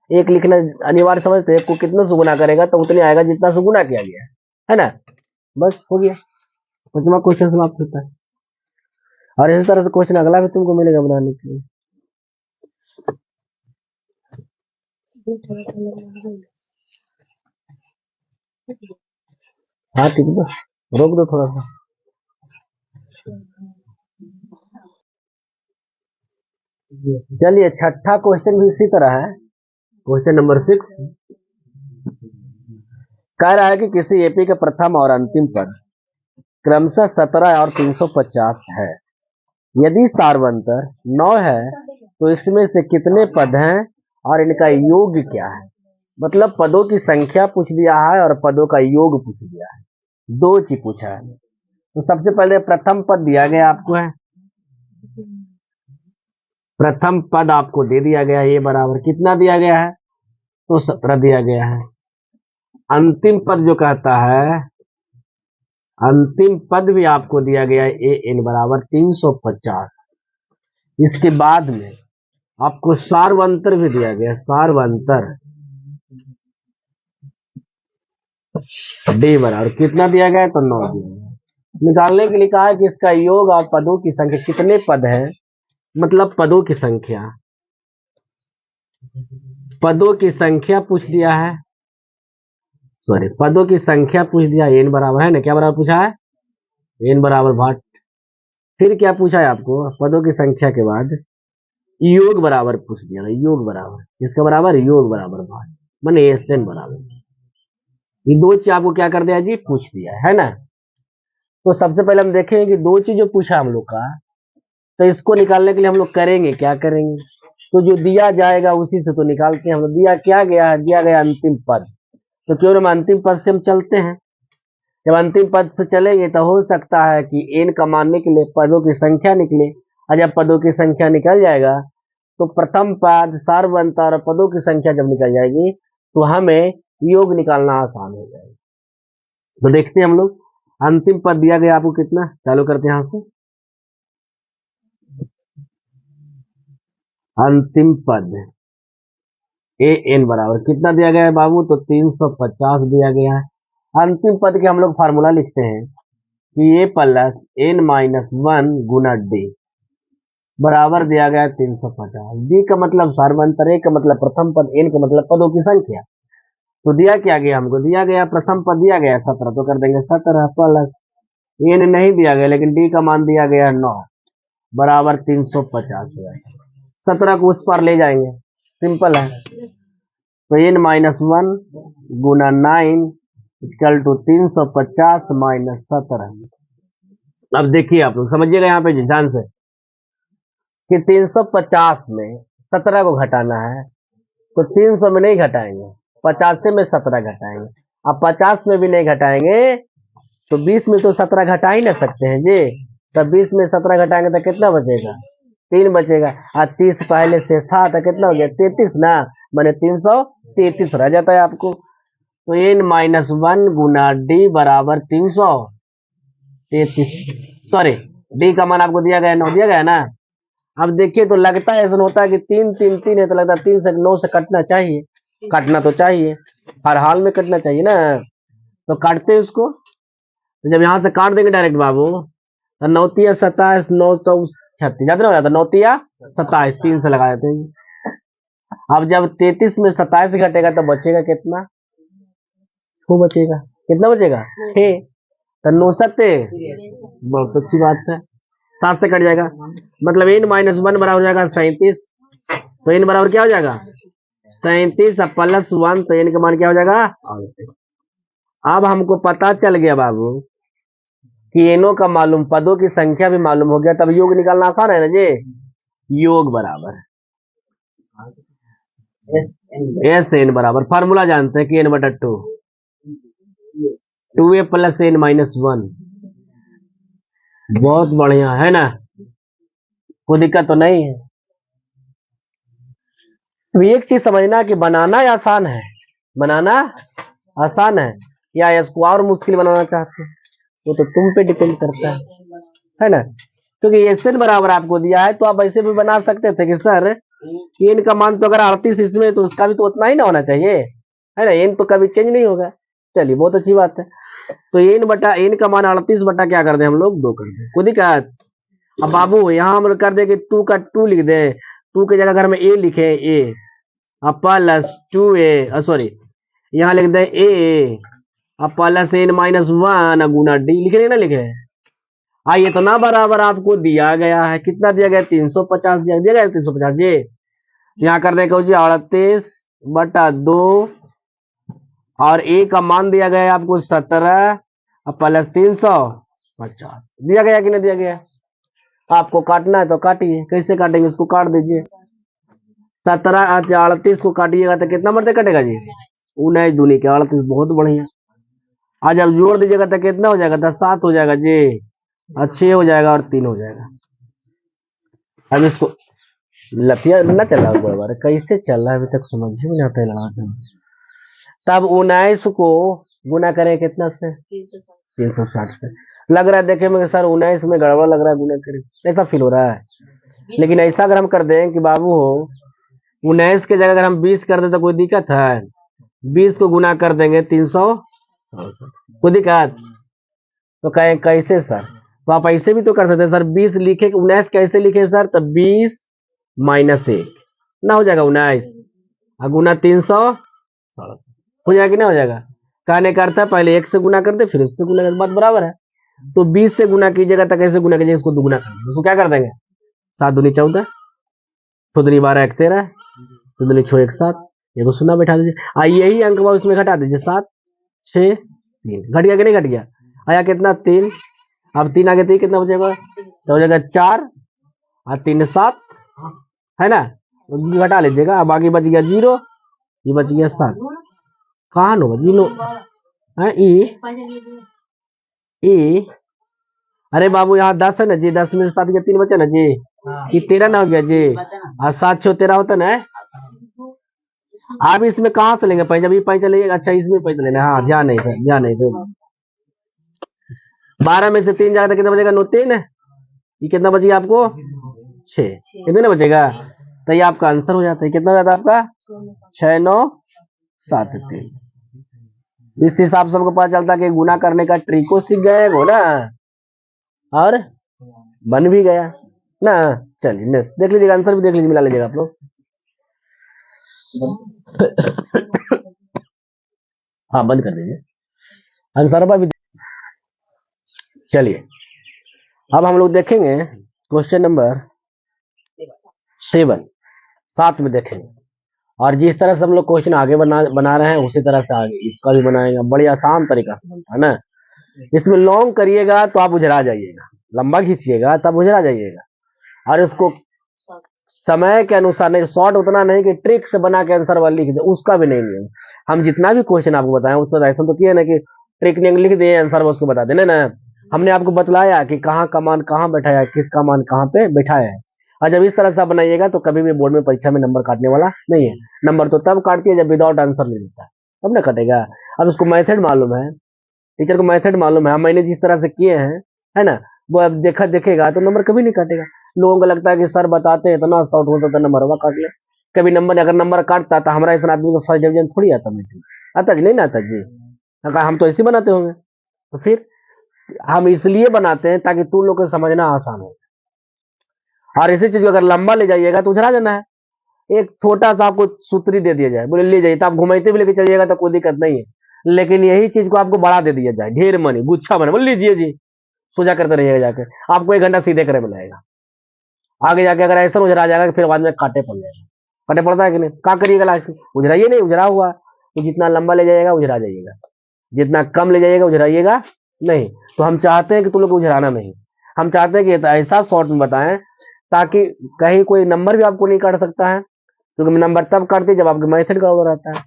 एक लिखना अनिवार्य समझते हैं, को कितने से गुना करेगा तो उतने आएगा जितना से गुना किया गया है ना, बस हो गया, पांचवा क्वेश्चन समाप्त होता है। और इसी तरह से क्वेश्चन अगला भी तुमको मिलेगा बनाने के लिए। हाँ ठीक है, रोक दो थोड़ा सा। चलिए छठा क्वेश्चन भी इसी तरह है, क्वेश्चन नंबर 6 कह रहा है कि किसी एपी के प्रथम और अंतिम पद क्रमशः 17 और 350 है, यदि सार्वंतर 9 है तो इसमें से कितने पद हैं और इनका योग क्या है। मतलब पदों की संख्या पूछ लिया है और पदों का योग पूछ लिया है, दो चीज पूछा है। तो सबसे पहले प्रथम पद दिया गया आपको है, प्रथम पद आपको दे दिया गया है, ये बराबर कितना दिया गया है तो 17 दिया गया है। अंतिम पद जो कहता है, अंतिम पद भी आपको दिया गया है ए एन बराबर 350। इसके बाद में आपको सार्वंतर भी दिया गया, सार्वंतर डी बराबर कितना दिया गया है, तो 9 दिया गया। निकालने के लिए कहा है कि इसका योग और पदों की संख्या, कितने पद है मतलब पदों की संख्या, पदों की संख्या पूछ दिया है, सॉरी पदों की संख्या पूछ दिया, एन बराबर है ना, क्या बराबर पूछा है, एन बराबर भाट। फिर क्या पूछा है आपको, पदों की संख्या के बाद योग बराबर पूछ दिया है, योग बराबर किसका बराबर, योग बराबर भाट माने एस एन बराबर। ये दो चीज आपको क्या कर दिया जी, पूछ दिया है ना। तो सबसे पहले हम देखेंगे कि दो चीज जो पूछा हम लोग का, तो इसको निकालने के लिए हम लोग करेंगे क्या करेंगे, तो जो दिया जाएगा उसी से तो निकालते हैं हम लोग। दिया क्या गया है, दिया गया अंतिम पद, तो क्यों हम अंतिम पद से हम चलते हैं। जब अंतिम पद से चलेंगे तो हो सकता है कि एन का मान निकले, पदों की संख्या निकले, और जब पदों की संख्या निकल जाएगा तो प्रथम पद सार्वंत और पदों की संख्या जब निकल जाएगी तो हमें योग निकालना आसान हो जाएगा। तो देखते हैं हम लोग, अंतिम पद दिया गया आपको कितना, चालू करते हैं यहां से। अंतिम पद ए एन बराबर कितना दिया गया है बाबू, तो 350 दिया गया है। अंतिम पद के हम लोग फार्मूला लिखते हैं कि ए प्लस एन माइनस 1 गुना डी बराबर दिया गया है 350। डी का मतलब सार्वंतर, ए का मतलब प्रथम पद, एन का मतलब पदों की संख्या। तो दिया क्या गया हमको, दिया गया प्रथम पद दिया गया 17, तो कर देंगे 17 प्लस एन नहीं दिया गया लेकिन डी का मान दिया गया 9 बराबर 350 हो जाएगा। 17 को उस पर ले जाएंगे, सिंपल है। तो एन माइनस 1 गुना 9 इक्वल टू 350 माइनस 17। अब देखिए आप लोग समझिएगा यहाँ पे ध्यान से कि 350 में 17 को घटाना है, तो 300 में नहीं घटाएंगे, 50 में 17 घटाएंगे। अब 50 में भी नहीं घटाएंगे तो 20 में तो 17 घटा ही ना सकते हैं जी। तब 20 में 17 घटाएंगे तो कितना बचेगा, 3 बचेगा। और 30 पहले से था तो कितना हो गया, 33 ना, मैंने 333 रह जाता है आपको। तो एन माइनस 1 गुना डी बराबर 333, सॉरी डी का मान आपको दिया गया 9 दिया गया ना। अब देखिए तो लगता है ऐसा होता है कि 3 3 3 है, तो लगता है 3 से 9 से कटना चाहिए, काटना तो चाहिए, हर हाल में कटना चाहिए ना। तो काटते हैं उसको, तो जब यहाँ से काट देंगे डायरेक्ट बाबू, तो 9 तिया 27, 9 24 36 ज्यादा हो जाता, 9 तिया 27 3 से लगा देते हैं। अब जब 33 में 27 घटेगा तो बचेगा कितना, 2 बचेगा, कितना बचेगा 6, तो 9 सत्ते, बहुत अच्छी बात है, 7 से कट जाएगा, मतलब एन माइनस 1 बराबर हो जाएगा 37। तो एन बराबर क्या हो जाएगा 37 प्लस 1, तो एन का मान क्या हो जाएगा। अब हमको पता चल गया बाबू कि एनो का मालूम, पदों की संख्या भी मालूम हो गया, तब योग निकालना आसान है ना जी। योग बराबर एस एन बराबर, फार्मूला जानते हैं कि एन बटा 2, 2a प्लस एन माइनस 1। बहुत बढ़िया है ना, कोई दिक्कत तो नहीं है। तो एक चीज समझना कि बनाना आसान है, बनाना आसान है, या इसको और मुश्किल बनाना चाहते हैं वो तो तुम पे डिपेंड करता है ना। क्योंकि एस एन बराबर आपको दिया है तो आप ऐसे भी बना सकते थे कि सर एन का मान तो अगर 38 इसमें तो उसका भी तो उतना ही ना होना चाहिए, है ना, एन तो कभी चेंज नहीं होगा। चलिए बहुत अच्छी बात है। तो एन बटा एन का मान 38 बटा क्या कर दे हम लोग 2 कर दे, कोई दिक्कत। अब बाबू यहाँ हम लोग कर दे कि 2 का 2 लिख दे, 2 की जगह अगर हम ए लिखे ए प्लस 2a, सॉरी यहाँ लिख दे ए प्लस एन माइनस 1 गुना डी, लिख रहे ना, लिखे ये इतना बराबर आपको दिया गया है, कितना दिया गया 350 दिया गया 350 ये। यहाँ कर देगा जी 38 बटा 2 और ए का मान दिया गया आपको 17 प्लस 350 दिया गया कि नहीं दिया गया। आपको काटना है तो काटिए, कैसे काटेंगे उसको काट दीजिए। 17 38 को काटिएगा तो कितना मरते कटेगा जी, 19 दूनी के 38, बहुत बढ़िया। आज जब जोड़ दीजिएगा तो कितना हो जाएगा, 7 हो जाएगा जी, 6 हो जाएगा और 3 हो जाएगा। अब इसको लतिया ना चला बराबर कैसे चल रहा है अभी तक समझ ही नहीं आता है लड़ा। तब 19 को गुना करें कितना से 360 से, लग रहा है देखे में सर 19 में गड़बड़ लग रहा है, गुना करें ऐसा फील हो रहा है। लेकिन ऐसा अगर हम कर दें कि बाबू हो 19 के जगह अगर हम 20 कर दे तो कोई दिक्कत है, 20 को गुना कर देंगे 360 कोई दिक्कत? तो कहें कैसे सर? तो आप ऐसे भी तो कर सकते हैं सर, 20 लिखे 19 कैसे लिखे सर? तब 20 - 1 ना हो जाएगा 19 गुना 316 हो जाएगा कि ना हो जाएगा? कहने का अर्थ है पहले 1 से गुना कर दे फिर उससे गुना कर, बात बराबर है। तो 20 से गुना कीजिएगा तो कैसे गुना कीजिएगा? इसको दुगुना कर दीजिए। उसको क्या कर देंगे? 7 दूनी 14, 2 दूनी 12 1 13, 2 दूनी 6 1 7, ये को शून्य बैठा दीजिए। यही अंक उसमें घटा दीजिए, 7 6 3 घट गया कि नहीं घट गया? आया कितना? 3। अब 3 आगे 3 कितना बचेगा? तो हो जाएगा 4 और 3 7 है ना, घटा लीजिएगा। अब आगे बच गया 0, ये बच गया 7। कहाँ नो जीनो है ई अरे बाबू यहाँ 10 है ना जी, 10 में से 7 के 3 बचे ना जी, ये 13 ना हो गया जी, और 7 6 13 होता ना। आप इसमें कहाँ से लेंगे पैसा? भी पैसा लेंगे? अच्छा इसमें पैसा लेना, हाँ ध्यान नहीं था, ध्यान नहीं था। 12 में से 3 जाएगा तो कितना बचेगा? 9 3, ये कितना बचेगा आपको? 6। कितने बचेगा? तो ये आपका आंसर हो जाता है। कितना जाता है आपका? 6 9 7 3। इस हिसाब से हमको पता चलता है कि गुना करने का ट्रिको सीख गए हो ना, और बन भी गया ना। चलिए नेक्स्ट देख लीजिएगा, आंसर भी देख लीजिए, मिला लीजिएगा आप लोग। हाँ बंद कर दीजिए, आंसर भी। चलिए अब हम लोग देखेंगे क्वेश्चन नंबर 7 में देखेंगे। और जिस तरह से हम लोग क्वेश्चन आगे बना रहे हैं उसी तरह से आगे इसका भी बनाएंगे। बड़ी आसान तरीका से बनता है ना। इसमें लॉन्ग करिएगा तो आप उजरा जाइएगा, लंबा खींचिएगा तब उजरा जाइएगा, और इसको समय के अनुसार नहीं, शॉर्ट उतना नहीं कि ट्रिक से बना के आंसर वाला लिख दे, उसका भी नहीं नियम। हम जितना भी क्वेश्चन आपको बताएं उससे ऐसा तो किया ना कि ट्रिक नहीं लिख दे आंसर उसको बता देना ना। हमने आपको बतलाया कि कहाँ का मान कहाँ बैठाया, किसका मान कहाँ पे बैठाया है। और जब इस तरह से आप बनाइएगा तो कभी भी बोर्ड में परीक्षा में नंबर काटने वाला नहीं है। नंबर तो तब काटती है जब विदाउट आंसर नहीं देता है, तब ना कटेगा। अब उसको मेथड मालूम है, टीचर को मेथड मालूम है, मैंने जिस तरह से किए हैं है ना, वो अब देखेगा तो नंबर कभी नहीं काटेगा। लोगों को लगता है कि सर बताते हैं इतना शॉर्ट हो सकता है नंबर हुआ काट ले। कभी नंबर अगर नंबर काटता तो हमारा ऐसा आदमी को फर्स्ट डिवीजन थोड़ी आता, मीटिंग आता जी नहीं ना आता जी, हम तो ऐसे बनाते होंगे। तो फिर हम इसलिए बनाते हैं ताकि तुम लोग को समझना आसान हो। और इसी चीज को अगर लंबा ले जाइएगा तो उछला जाना है। एक छोटा सा आपको सूत्री दे दिया जाए, बोले ले जाइए, तो आप घुमाते भी लेके चलिएगा तो कोई दिक्कत नहीं है। लेकिन यही चीज को आपको बढ़ा दे दिया जाए, ढेर मनी गुच्छा बने, बोल लीजिए जी, सोचा करते रहिएगा जाके, आपको 1 घंटा सीधे करे मिलेगा। आगे जाके अगर ऐसा उजरा जाएगा फिर बाद में काटे पड़ जाएगा। काटे पड़ता है कि नहीं? क्या करिएगा लास्ट में? उजराइए नहीं, उजरा हुआ कि जितना लंबा ले जाइएगा उजरा जाइएगा, जितना कम ले जाइएगा उजराइएगा नहीं। तो हम चाहते हैं कि तुम लोग उजराना नहीं, हम चाहते हैं कि ऐसा शॉर्ट में बताएं ताकि कहीं कोई नंबर भी आपको नहीं काट सकता है, क्योंकि नंबर तब काटते जब आपके मैथड गड़बड़ रहता है।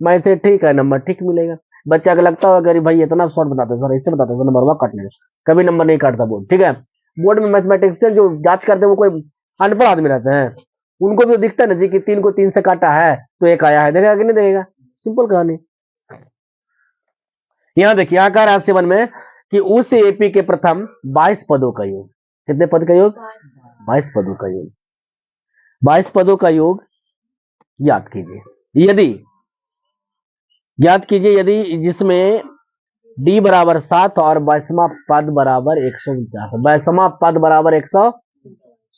मैथड ठीक है, नंबर ठीक मिलेगा। बच्चा को लगता होगा कि भाई इतना शॉर्ट बताते हैं सर, ऐसे बताते हैं नंबर वहाँ काटने, कभी नंबर नहीं काटता बोर्ड। ठीक है, बोर्ड में मैथमेटिक्स से जो जांच करते हैं वो कोई अनपढ़ आदमी रहते हैं, उनको भी दिखता है ना जी कि 3 को 3 से काटा है तो 1 आया है, देखेगा कि नहीं देखेगा? सिंपल कहानी। यहाँ देखिए यहाँ कह रहा है 7 में कि उस एपी के प्रथम 22 पदों का योग, कितने पद का योग? 22 पदों का योग, 22 पदों का योग ज्ञात कीजिए। ज्ञात कीजिए यदि जिसमें डी बराबर 7 और 22वां पद बराबर 149, 22वां पद बराबर 100।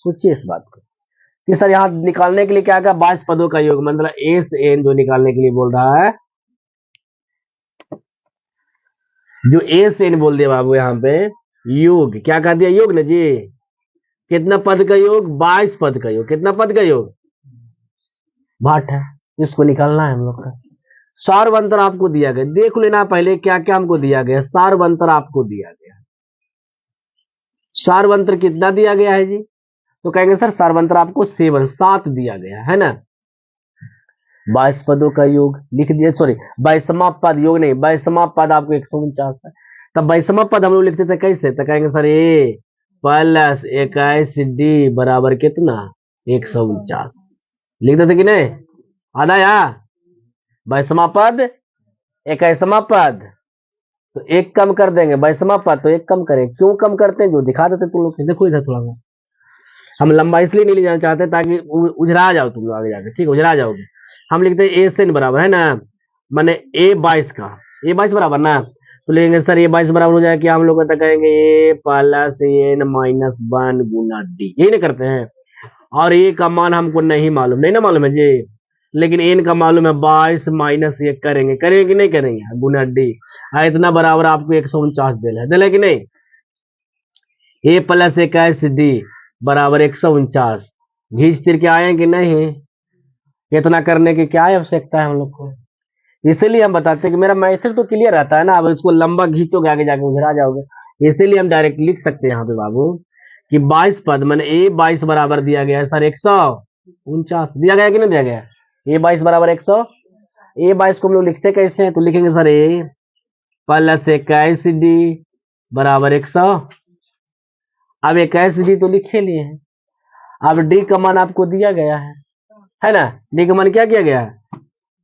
सोचिए इस बात को कि सर यहाँ निकालने के लिए क्या क्या 22 पदों का योग, मतलब ए से एन जो निकालने के लिए बोल रहा है, जो ए से एन बोल दिया बाबू यहाँ पे योग, क्या कह दिया? योग ना जी। कितना पद का योग? 22 पद का योग। कितना पद का योग? भाट है, इसको निकालना है हम लोग का। सारवंतर आपको दिया गया, देख लेना पहले क्या क्या हमको दिया गया। सारवंतर आपको दिया गया, सारवंतर कितना दिया गया है जी? तो कहेंगे सर सारवंतर आपको 7 दिया गया है ना। 22 पदों का योग लिख दिया, सॉरी 22वां पद, योग नहीं 22वां पद आपको 149 है। तब 22वां पद हम लोग लिखते थे कैसे? तो कहेंगे सर ए प्लस 21 डी बराबर कितना? 149 लिख देते कि नहीं? आधा या 22वां पद 21वां पद, तो 1 कम कर देंगे। 22वां पद तो 1 कम करें, क्यों कम करते हैं जो दिखा देते तुम लोग। देखो इधर थोड़ा सा, हम लंबा इसलिए नहीं ले जाना चाहते ताकि उजरा जाओ तुम लोग आगे जाके, ठीक उजरा जाओगे। हम लिखते हैं ए से बराबर है ना, माने ए 22 का ये 22 बराबर ना, तो लेंगे सर ये 22 बराबर हो जाएगा, क्या हम लोग कहेंगे ए प्लस एन माइनस 1 गुना डी, यही ना करते हैं। और ए का मान हमको नहीं मालूम, नहीं ना मालूम है जी, लेकिन एन का मालूम है, 22 माइनस 1 करेंगे, करेंगे कि नहीं करेंगे, गुना डी। इतना बराबर आपको 149 दिला कि नहीं। ए प्लस 21 डी बराबर 149, घींच तिर के आए कि नहीं। इतना करने की क्या आवश्यकता है हम लोग को, इसीलिए हम बताते हैं कि मेरा मेथड तो क्लियर रहता है ना, अब इसको लंबा खींचोगे आगे जाके उधर आ जाओगे। इसीलिए हम डायरेक्ट लिख सकते हैं यहाँ पे बाबू कि 22 पद मैंने ए 22 बराबर दिया गया है सर 149 दिया गया कि नहीं दिया गया। ए 22 बराबर 100, ए 22 को हम लोग लिखते कैसे हैं, तो लिखेंगे सर ए प्लस 21 डी बराबर 100। अब 21 डी तो लिखे लिए हैं, अब डी का मान आपको दिया गया है ना, डी का मान क्या किया गया है,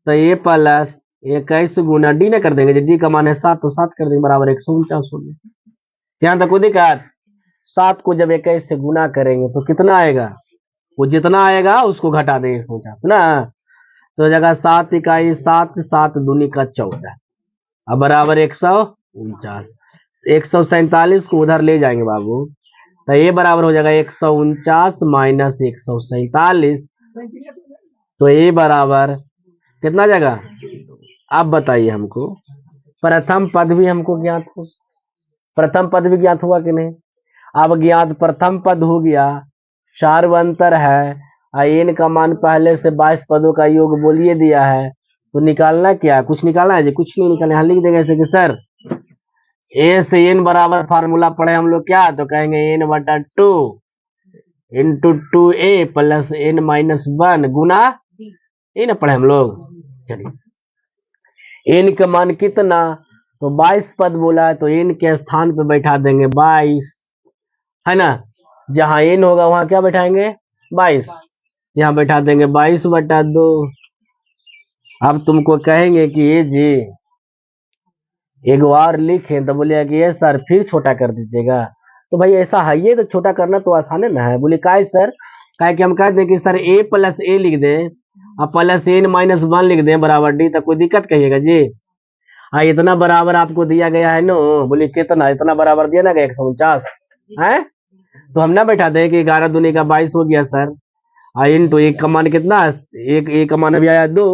तो ए प्लस 21 गुना डी ना कर देंगे, डी का मान है 7 तो 7 कर देंगे बराबर 149 हो गया। यहाँ तक कोई दिक्कत। 7 को जब 21 से गुना करेंगे तो कितना आएगा, वो जितना आएगा उसको घटा देंगे 149 ना, तो जगह 7 इकाई 7, 7 दूनी का 14, अब बराबर 149, 147 को उधर ले जाएंगे बाबू, तो ये बराबर हो जाएगा 149 माइनस 147, तो ये बराबर कितना जाएगा। अब बताइए हमको प्रथम पद भी हमको ज्ञात हो, प्रथम पद भी ज्ञात हुआ कि नहीं। अब ज्ञात प्रथम पद हो गया, सार्वंतर है, एन का मान पहले से 22 पदों का योग बोलिए दिया है, तो निकालना क्या, कुछ निकालना है जी, कुछ नहीं निकालना, यहाँ लिख देंगे ऐसे कि सर ए से एन बराबर फार्मूला पढ़े हम लोग क्या, तो कहेंगे एन बटा 2 into 2a plus N minus 1 गुना, ये ना पढ़े हम लोग। चलिए एन का मान कितना, तो 22 पद बोला है, तो एन के स्थान पे बैठा देंगे 22, है ना, जहां एन होगा वहां क्या बैठाएंगे 22, यहाँ बैठा देंगे 22 बटा 2। अब तुमको कहेंगे कि ये जी एक बार लिखे, तो बोले कि ये सर फिर छोटा कर दीजिएगा, तो भाई ऐसा है, ये तो छोटा करना तो आसान है ना है, बोले काय सर, काय कि हम कह दें कि सर ए प्लस ए लिख दें और प्लस एन माइनस 1 लिख दें बराबर डी, तक कोई दिक्कत कहिएगा जी। इतना बराबर आपको दिया गया है नो, बोले कितना, इतना बराबर दिया ना 149 है, तो हम ना बैठा दें कि 11 दूनी का 22 हो गया सर, इंटू एक का मान कितना, एक का मान अभी आया 2,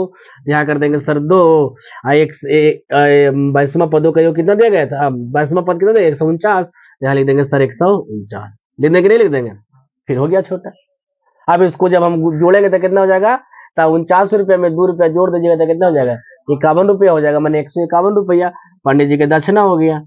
यहाँ कर देंगे सर 2, एक 22वां पदों का योग कितना दिया गया था, 22वां पद कितना दिया 149, यहाँ लिख देंगे सर 149, लिख देंगे नहीं लिख देंगे, फिर हो गया छोटा। अब इसको जब हम जोड़ेंगे तो कितना हो जाएगा, तो 49 रुपये में 2 रुपया जोड़ दीजिएगा तो कितना हो जाएगा, 51 रुपया हो जाएगा, मैंने 151 रुपया पंडित जी के दक्षिणा हो गया,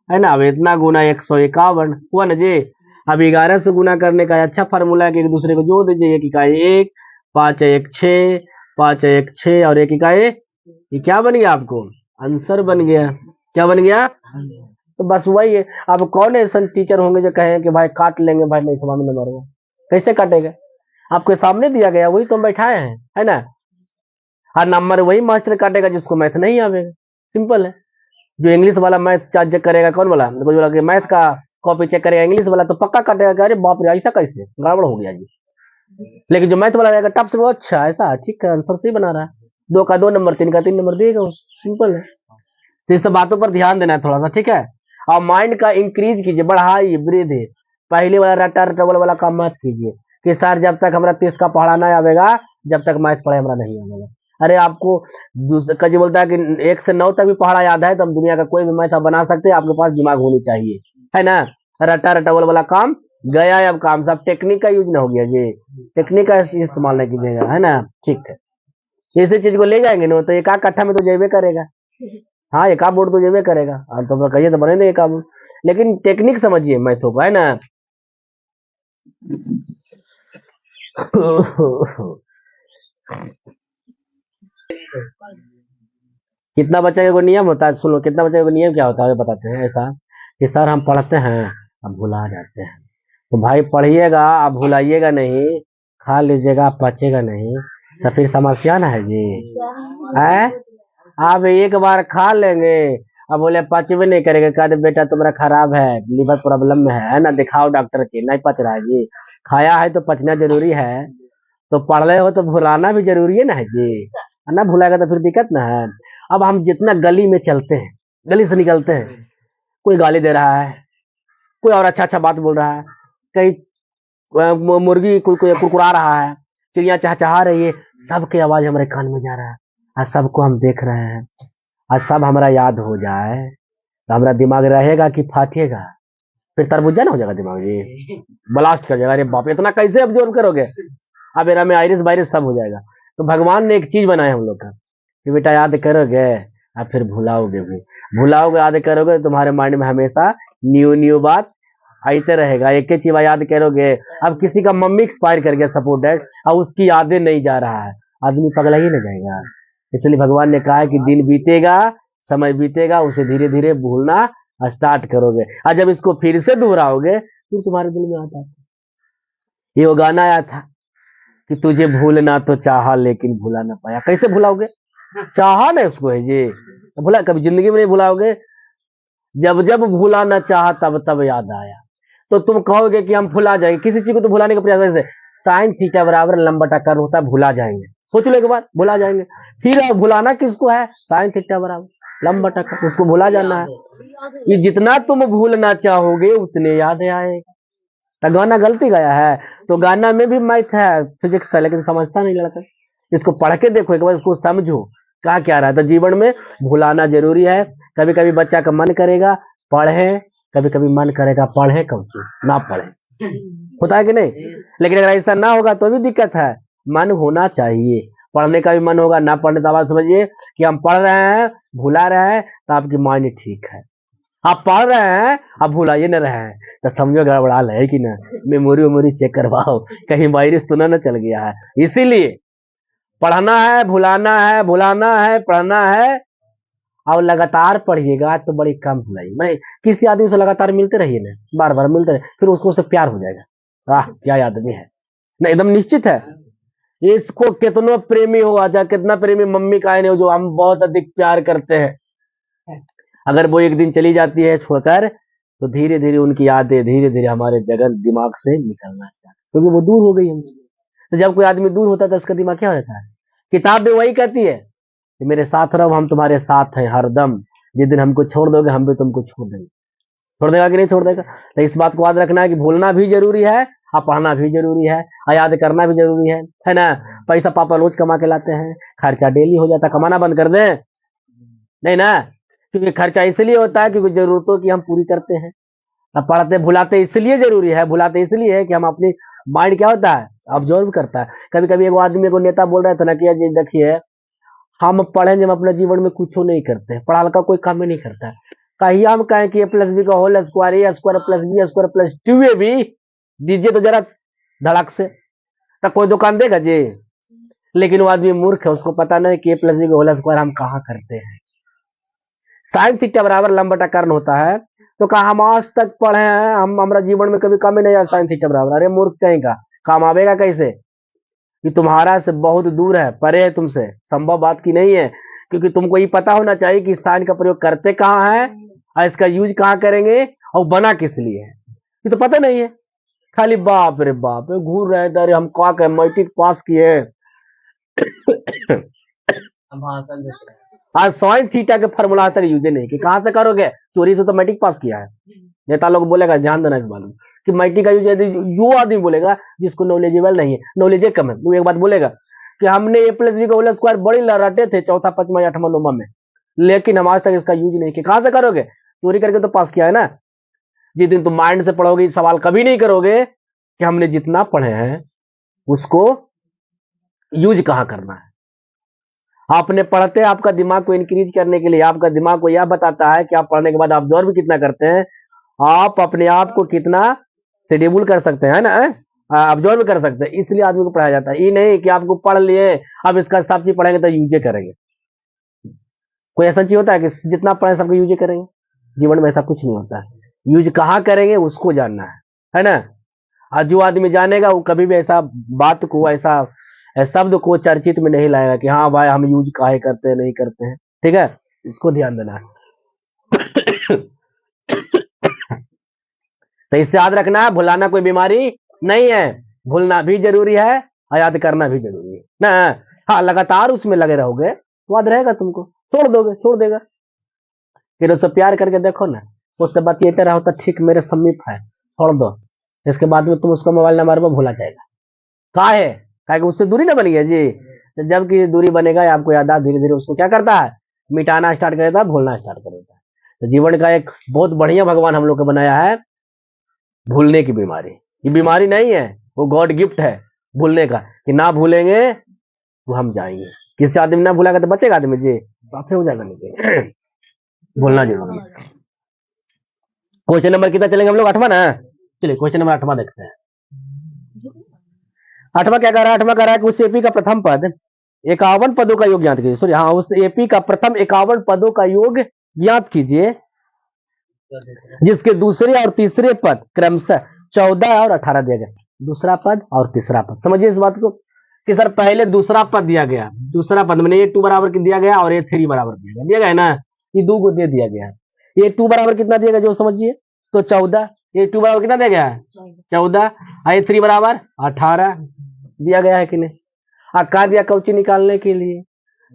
है ना। अब इतना गुना 151 हुआ ना जी। अब 11 से गुना करने का अच्छा फार्मूला है कि एक दूसरे को जोड़ दीजिए, एक इकाई 1, 5 1 6, 5 1 6 और एक इकाई, ये क्या बन गया आपको आंसर बन गया, क्या बन गया, तो बस वही है। अब कौन ऐसा टीचर होंगे जो कहें कि भाई काट लेंगे, भाई नहीं तो में मारूंगा, कैसे काटेगा, आपके सामने दिया गया वही तो हम बैठाए हैं, है ना। हर नंबर वही मास्टर काटेगा जिसको मैथ नहीं आवेगा, सिंपल है। जो इंग्लिश वाला मैथ चेक करेगा, कौन वाला, जो मैथ का कॉपी चेक करेगा इंग्लिश वाला, तो पक्का काटेगा, अरे बाप रे ऐसा कैसे, गड़बड़ हो गया जी। लेकिन जो मैथ वाला रहेगा टप से, अच्छा ऐसा ठीक है, आंसर सही बना रहा है, 2 का 2 नंबर, 3 का 3 नंबर देगा, सिंपल है। तो इस सब बातों पर ध्यान देना है थोड़ा सा, ठीक है। और माइंड का इंक्रीज कीजिए, बढ़ाइए, वृद्धि, पहले वाला रटा रटबल वाला काम मत कीजिए कि सर जब तक हमारा 30 का पढ़ा नहीं आवेगा, जब तक मैथ पढ़े हमारा नहीं आवेगा। अरे आपको कजी बोलता है कि 1 से 9 तक भी पढ़ा याद है तो हम दुनिया का कोई भी मैथ आप बना सकते हैं, आपके पास दिमाग होनी चाहिए, है ना। रटा रटबल वाला काम गया है, अब काम सब टेक्निक का यूज ना हो गया जी, टेक्निक का इस्तेमाल नहीं कीजिएगा, है ना, ठीक है। इसी चीज को ले जाएंगे ना तो एक आध कट्ठा में तो जेबे करेगा, हाँ एक आध बोर्ड तो जेबे करेगा, और तो कहिए तो बने देंगे काम, लेकिन टेक्निक समझिए मैथों को, है ना। कितना बच्चे का नियम होता है, सुनो कितना बच्चे का नियम क्या होता है बताते हैं। ऐसा कि सर हम पढ़ते हैं अब भुला जाते हैं, तो भाई पढ़िएगा अब भुलाइएगा नहीं, खा लीजिएगा पचेगा नहीं, तो फिर समस्या ना है जी, है। आप एक बार खा लेंगे, अब बोले पचवे नहीं करेगा, कह दे बेटा तुम्हारा खराब है, लीवर प्रॉब्लम में है ना, दिखाओ डॉक्टर के, नहीं पच रहा है जी। खाया है तो पचना जरूरी है, तो पढ़ रहे हो तो भुलाना भी जरूरी है ना है जी, ना भुलाएगा तो फिर दिक्कत ना है। अब हम जितना गली में चलते हैं, गली से निकलते हैं, कोई गाली दे रहा है, कोई और अच्छा अच्छा बात बोल रहा है, कहीं मुर्गी कोई कोई कुरकुरा रहा है, चिड़िया चहचहा रही है, सबकी आवाज हमारे कान में जा रहा है, आज सबको हम देख रहे हैं, आज सब हमारा याद हो जाए तो हमारा दिमाग रहेगा कि फाटेगा? फिर तरबूजा ना हो जाएगा दिमाग जी, ब्लास्ट कर जाएगा। अरे बाप रे, इतना कैसे ऑब्जर्व करोगे? अब एरा में आयरिस वायरस सब हो जाएगा। तो भगवान ने एक चीज बनाया हम लोग का कि बेटा याद करोगे अब फिर भुलाओगे भी, भुलाओगे याद करोगे तो तुम्हारे माइंड में हमेशा न्यू न्यू बात आते रहेगा। एक ही चीज याद करोगे, अब किसी का मम्मी एक्सपायर कर गया सपोर्ट डेट, अब उसकी यादें नहीं जा रहा है, आदमी पगला ही नहीं जाएगा। इसलिए भगवान ने कहा है कि दिन बीतेगा, समय बीतेगा, उसे धीरे धीरे भूलना स्टार्ट करोगे, और जब इसको फिर से दोहराओगे फिर तुम्हारे दिल में आता है। ये वो गाना आया था कि तुझे भूलना तो चाहा लेकिन भुला ना पाया। कैसे भुलाओगे? चाहा ना उसको है जी, भुला कभी जिंदगी में नहीं भुलाओगे। जब जब भूला ना चाहा तब तब याद आया, तो तुम कहोगे कि हम भुला जाएंगे। किसी चीज को तो भुलाने का प्रयास कैसे? साइन थीटा बराबर लंबा टक्कर होता है, भुला जाएंगे। सोच लो एक बार, भुला जाएंगे। फिर अब भुलाना किसको है? साइन थीटा बराबर लंबा टक्कर, उसको भुला जाना है। ये जितना तुम भूलना चाहोगे उतने याद आएगा। तो गाना गलती गाया है, तो गाना में भी मैथ है, फिजिक्स है, लेकिन समझता नहीं लड़का। इसको पढ़ के देखो एक बार, इसको समझो कहा क्या रहा है। तो जीवन में भुलाना जरूरी है। कभी कभी बच्चा का मन करेगा पढ़े, कभी कभी मन करेगा पढ़े कब ना पढ़े, होता है कि नहीं? लेकिन अगर ऐसा ना होगा तो भी दिक्कत है। मन होना चाहिए, पढ़ने का भी मन होगा, ना पढ़ने का बात समझिए कि हम पढ़ रहे हैं भुला रहे हैं तो आपकी माइंड ठीक है। आप पढ़ रहे हैं आप भुलाइए न रहे हैं तो समझो गड़बड़ाल है कि ना, मेमोरी वेमोरी चेक करवाओ, कहीं वायरस तो ना चल गया है। इसीलिए पढ़ना है, भुलाना है, भुलाना है, पढ़ना है, और लगातार पढ़िएगा तो बड़ी कम भुलाइए। मैं किसी आदमी से लगातार मिलते रहिए ना, बार बार मिलते रहिए, फिर उसको उससे प्यार हो जाएगा। आह क्या आदमी है ना, एकदम निश्चित है। इसको कितना प्रेमी हो, आजा कितना प्रेमी मम्मी का नहीं हो, जो हम बहुत अधिक प्यार करते हैं, अगर वो एक दिन चली जाती है छोड़कर तो धीरे धीरे उनकी यादें धीरे धीरे हमारे जगन दिमाग से निकलना स्टार्ट, क्योंकि वो दूर हो गई हमसे। तो जब कोई आदमी दूर होता है तो उसका दिमाग क्या होता है? किताब भी वही कहती है कि मेरे साथ रहो, हम तुम्हारे साथ हैं हरदम, जिस दिन हमको छोड़ दोगे हम भी तुमको छोड़ देंगे। छोड़ देगा कि नहीं छोड़ देगा? तो इस बात को याद रखना है कि भूलना भी जरूरी है और पढ़ना भी जरूरी है और याद करना भी जरूरी है ना। पैसा पापा रोज कमा के लाते हैं, खर्चा डेली हो जाता है, कमाना बंद कर दें? नहीं ना, क्योंकि खर्चा इसलिए होता है क्योंकि जरूरतों की हम पूरी करते हैं। अब पढ़ते भुलाते इसलिए जरूरी है, भुलाते इसलिए है कि हम अपनी माइंड क्या होता है ऑब्जर्व करता है। कभी कभी एक आदमी को नेता बोल रहा था ना कि जी देखिए हम पढ़ेंगे, हम अपने जीवन में कुछ नहीं करते हैं, पढ़ा लिखा कोई काम ही नहीं करता है, कहीं हम कहें कि ए प्लस बी का whole square, a square plus b square plus 2ab दीजिए तो जरा धड़क से, तो कोई दुकान देगा जी? लेकिन वो आदमी मूर्ख है, उसको पता नहीं कि ए प्लस बी का होल स्क्वायर हम कहाँ करते हैं। साइन थीटा बराबर लंबा टकर्न होता है, तो कहा हम आज तक पढ़े हैं, हम हमारा जीवन में कभी कम ही नहीं आया साइन थीटा बराबर। अरे मूर्ख कहीं का, काम आवेगा कैसे? कि तुम्हारा से बहुत दूर है, परे है तुमसे, संभव बात की नहीं है। क्योंकि तुमको ये पता होना चाहिए कि साइन का प्रयोग करते कहाँ है और इसका यूज कहाँ करेंगे और बना किस लिए है, ये तो पता नहीं है। खाली बाप रे बाप घूर रहे थे, अरे हम क्या कहें मैट्रिक पास किए आज साइन थीटा के फॉर्मूला तक यूज नहीं कि कहां से करोगे, चोरी से तो मैट्रिक पास किया है। नेता लोग बोलेगा, ध्यान देना इस बात में कि मैट्रिक का यूज, जो आदमी बोलेगा जिसको नॉलेजेबल नहीं है, नॉलेज कम है, वो एक बात बोलेगा कि हमने ए प्लस बी का होल स्क्वायर बड़ी लड़ाटे थे चौथा पांचवा आठवां नौवां में, लेकिन हम आज तक इसका यूज नहीं किया। कहां से करोगे? चोरी करके तो पास किया है ना। जिस दिन तुम माइंड से पढ़ोगे सवाल कभी नहीं करोगे कि हमने जितना पढ़े हैं उसको यूज कहां करना है। आपने पढ़ते आपका दिमाग को इंक्रीज करने के लिए, आपका दिमाग को यह बताता है कि आप पढ़ने के बाद ऑब्जर्व कितना करते हैं, आप अपने आप को कितना शेड्यूल कर सकते हैं ना, ऑब्जर्व कर सकते हैं। इसलिए आदमी को पढ़ाया जाता है, ये नहीं कि आपको पढ़ लिए अब इसका सब चीज पढ़ेंगे तो यूजे करेंगे। कोई ऐसा चीज होता है कि जितना पढ़े सबको यूजे करेंगे? जीवन में ऐसा कुछ नहीं होता है। यूज कहाँ करेंगे उसको जानना है ना। और जो आदमी जानेगा वो कभी भी ऐसा बात को, ऐसा शब्द को चर्चित में नहीं लाएगा कि हाँ भाई हम यूज काहे करते हैं नहीं करते हैं। ठीक है, इसको ध्यान देना है। तो इससे याद रखना है भुलाना कोई बीमारी नहीं है, भूलना भी जरूरी है और याद करना भी जरूरी है ना। हाँ लगातार उसमें लगे रहोगे तो याद रहेगा तुमको। छोड़ देगा। फिर उससे प्यार करके देखो ना, उससे बतियाते रहो तो ठीक मेरे समीप है, छोड़ दो, इसके बाद में तुम उसको मोबाइल नंबर पर भूला जाएगा। काहे कि उससे दूरी ना बनी है जी। तो जब की दूरी बनेगा या आपको याद धीरे धीरे उसको क्या करता है, मिटाना स्टार्ट कर देता है, भूलना स्टार्ट कर देता है। तो जीवन का एक बहुत बढ़िया भगवान हम लोग को बनाया है भूलने की बीमारी। ये बीमारी नहीं है, वो गॉड गिफ्ट है भूलने का, कि ना भूलेंगे तो हम जाएंगे। किसी आदमी ना भूलेगा तो बचेगा आदमी जी, साफे हो जाएगा नहीं। भूलना जरूरी है। क्वेश्चन नंबर कितना चलेंगे हम लोग, 8वां ना। चलिए क्वेश्चन नंबर 8वां देखते हैं। 8वां क्या कह रहा है, 8वां कह रहा है कि उस एपी का प्रथम पद 51 पदों का योग ज्ञात कीजिए। सॉरी हाँ, उस एपी का प्रथम 51 पदों का योग ज्ञात कीजिए जिसके दूसरे और तीसरे पद क्रमशः 14 और 18 दिया गया। दूसरा पद और तीसरा पद, समझिए इस बात को कि सर पहले दूसरा पद दिया गया, दूसरा पद मैंने A2 बराबर दिया गया और A3 बराबर दिया गया है ना, ये दो को दे दिया गया है। A2 बराबर कितना दिया गया जो समझिए, तो 14। A2 बराबर कितना दिया गया है, 14। A3 बराबर 18 दिया गया है कि नहीं। का दिया कौची निकालने के लिए,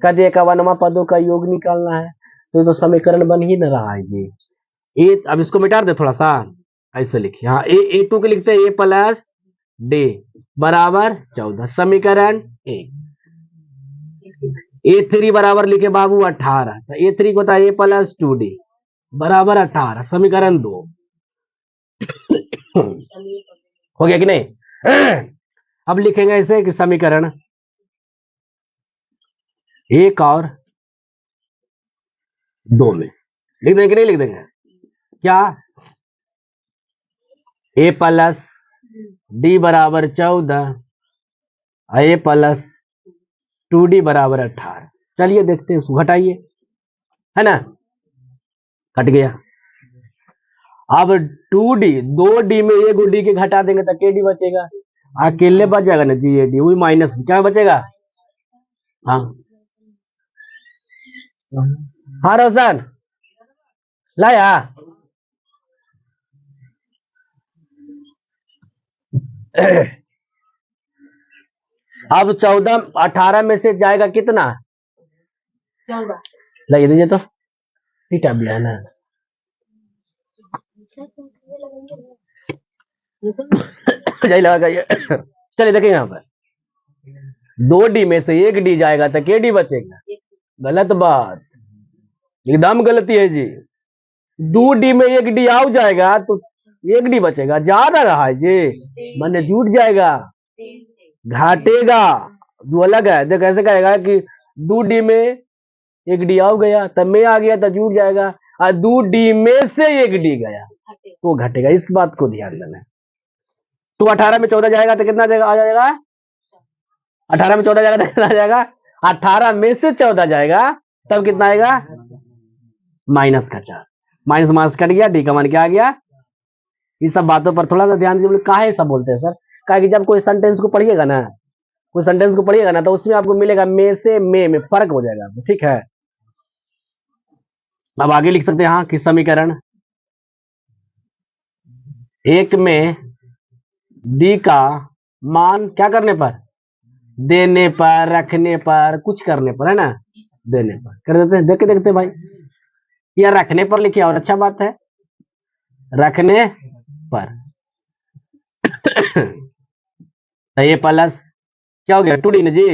का दिया 51 पदों का योग निकालना है, तो समीकरण बन ही न रहा है जी। अब इसको मिटा दे थोड़ा सा, ऐसे लिखिए। हाँ A2 के लिखते हैं A प्लस डी बराबर 14, समीकरण 1। A3 बराबर लिखे बाबू 18, तो A3 को होता है A प्लस 2D बराबर 18, समीकरण 2। हो गया कि नहीं। अब लिखेंगे ऐसे कि समीकरण 1 और 2 में लिख देंगे कि नहीं लिख देंगे, क्या A प्लस डी बराबर 14, A प्लस 2D बराबर 18। चलिए देखते हैं, उसको घटाइए, है ना, कट गया। अब 2D 2D में एक डी के घटा देंगे तो KD बचेगा, अकेले बच जाएगा ना जी AD, वही माइनस क्या बचेगा। हाँ हाँ रोशन लाया। अब 14 18 में से जाएगा कितना, 14 लगा दीजिए तो सीटा भी है ना। जाइए लगा चलिए देखिए यहाँ पर 2D में से 1D जाएगा तो KD बचेगा, गलत बात, एकदम गलती है जी। 2D में 1D आ जाएगा तो 1D बचेगा, ज्यादा रहा है जी, मन जुट जाएगा, घाटेगा, जो अलग है। देख कैसे कहेगा कि 2D में 1D आ गया तब में आ गया तो जुट जाएगा, और 2D में से 1D गया तो घटेगा, इस बात को ध्यान देना। तो 18 में 14 जाएगा तो कितना आ जाएगा, 18 में 14 जाएगा तो कितना आ जाएगा, 18 में से 14 जाएगा तब कितना आएगा, माइनस का 4, माइनस माइनस कट गया, डी का मान क्या आ गया। ये सब बातों पर थोड़ा सा ध्यान दीजिए। काहे सब बोलते हैं सर, कहा कि जब कोई सेंटेंस को पढ़िएगा ना, कोई सेंटेंस को पढ़िएगा ना, तो उसमें आपको मिलेगा में से में फर्क हो जाएगा, ठीक है। अब आगे लिख सकते हैं हाँ कि समीकरण 1 में डी का मान क्या करने पर, देने पर, रखने पर, कुछ करने पर, है ना, देने पर कर देते हैं। देख के देखते हैं भाई, या रखने पर लिखिए और अच्छा बात है, रखने पर। तो ये प्लस क्या हो गया 2D ना जी,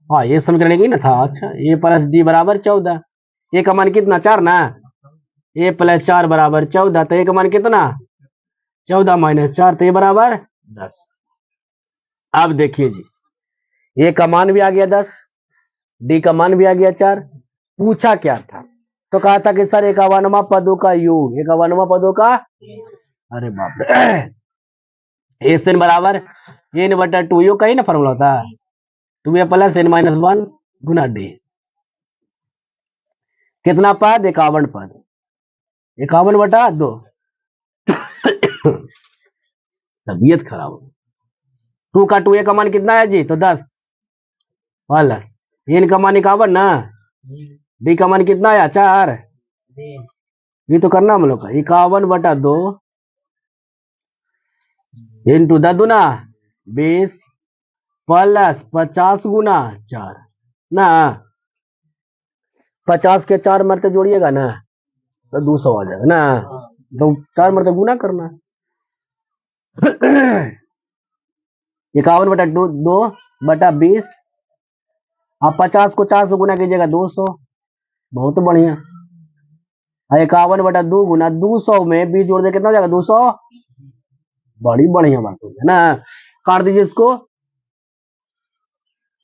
हाँ ये समीकरण ही ना था। अच्छा A प्लस डी बराबर 14, ए का मान कितना 4 ना, A प्लस 4 बराबर 14, तो ए का मान कितना 14 माइनस 4, तो ये बराबर 10। अब देखिए जी, ए का मान भी आ गया 10, डी का मान भी आ गया 4। पूछा क्या था, तो कहा था कि सर 51वां पदों का योग, 51वां पदों का, अरे बाप रे, एन बराबर एन बटा 2, योग का ही ना फॉर्मूला होता, 2a प्लस n माइनस 1 गुना डी। कितना पद, 51 पद, 51 बटा 2। तबीयत खराब हो, 2 का 2a का मान कितना है जी, तो 10 प्लस n का मान 51 ना, डी का मान कितना आया 4, ये तो करना हम लोग का 51 बटा 2 इंटू 10 दूना 20 प्लस 50 गुना 4 ना, 50 के 4 मरते जोड़िएगा ना तो 200 आ जाएगा ना, तो 4 मरते गुना करना है। 51/2 आप 50 को 4 से गुना कीजिएगा 200, बहुत बढ़िया। 51/2 गुना 200 में 20 जोड़ दे कितना हो जाएगा 200, बड़ी बढ़िया बात हो गया ना। काट दीजिए इसको।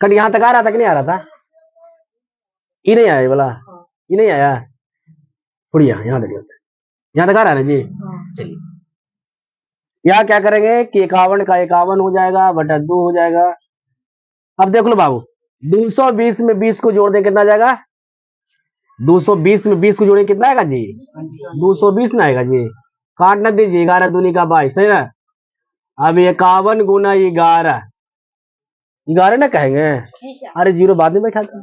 कट यहां तक आ रहा था कि नहीं आ रहा था? ये नहीं आया ये वाला, ये नहीं आया, बढ़िया, यहाँ तक यहाँ तक आ रहा है ना जी। चलिए यहाँ क्या करेंगे कि 51 का 51 हो जाएगा बटा 2 हो जाएगा। अब देख लो बाबू, 220 में 20 को जोड़ दे कितना आ जाएगा, 220 में 20 को जोड़े कितना आएगा जी, 220 ना आएगा जी। काट न दीजिए, 11 दूनी का 22, सही ना। अब 51 गुना 11, 11 ना कहेंगे, अरे जीरो बाद में बैठा था,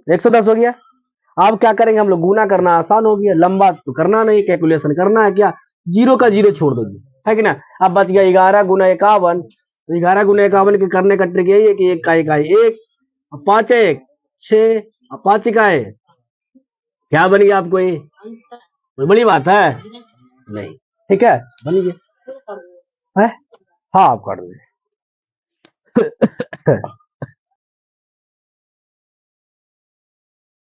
110 हो गया। अब क्या करेंगे हम लोग, गुना करना आसान हो गया, लंबा तो करना नहीं, कैलकुलेशन करना है क्या, जीरो का जीरो छोड़ दो जी, है कि ना। अब बच गया 11 गुना 51, तो 11 गुना 51 के करने का ट्रिक यही है कि एक का एक, 5 1 6, 5 इकाई, क्या बन गया आपको, ये कोई बड़ी बात है नहीं, ठीक है बन गया है। हाँ आप कर दो।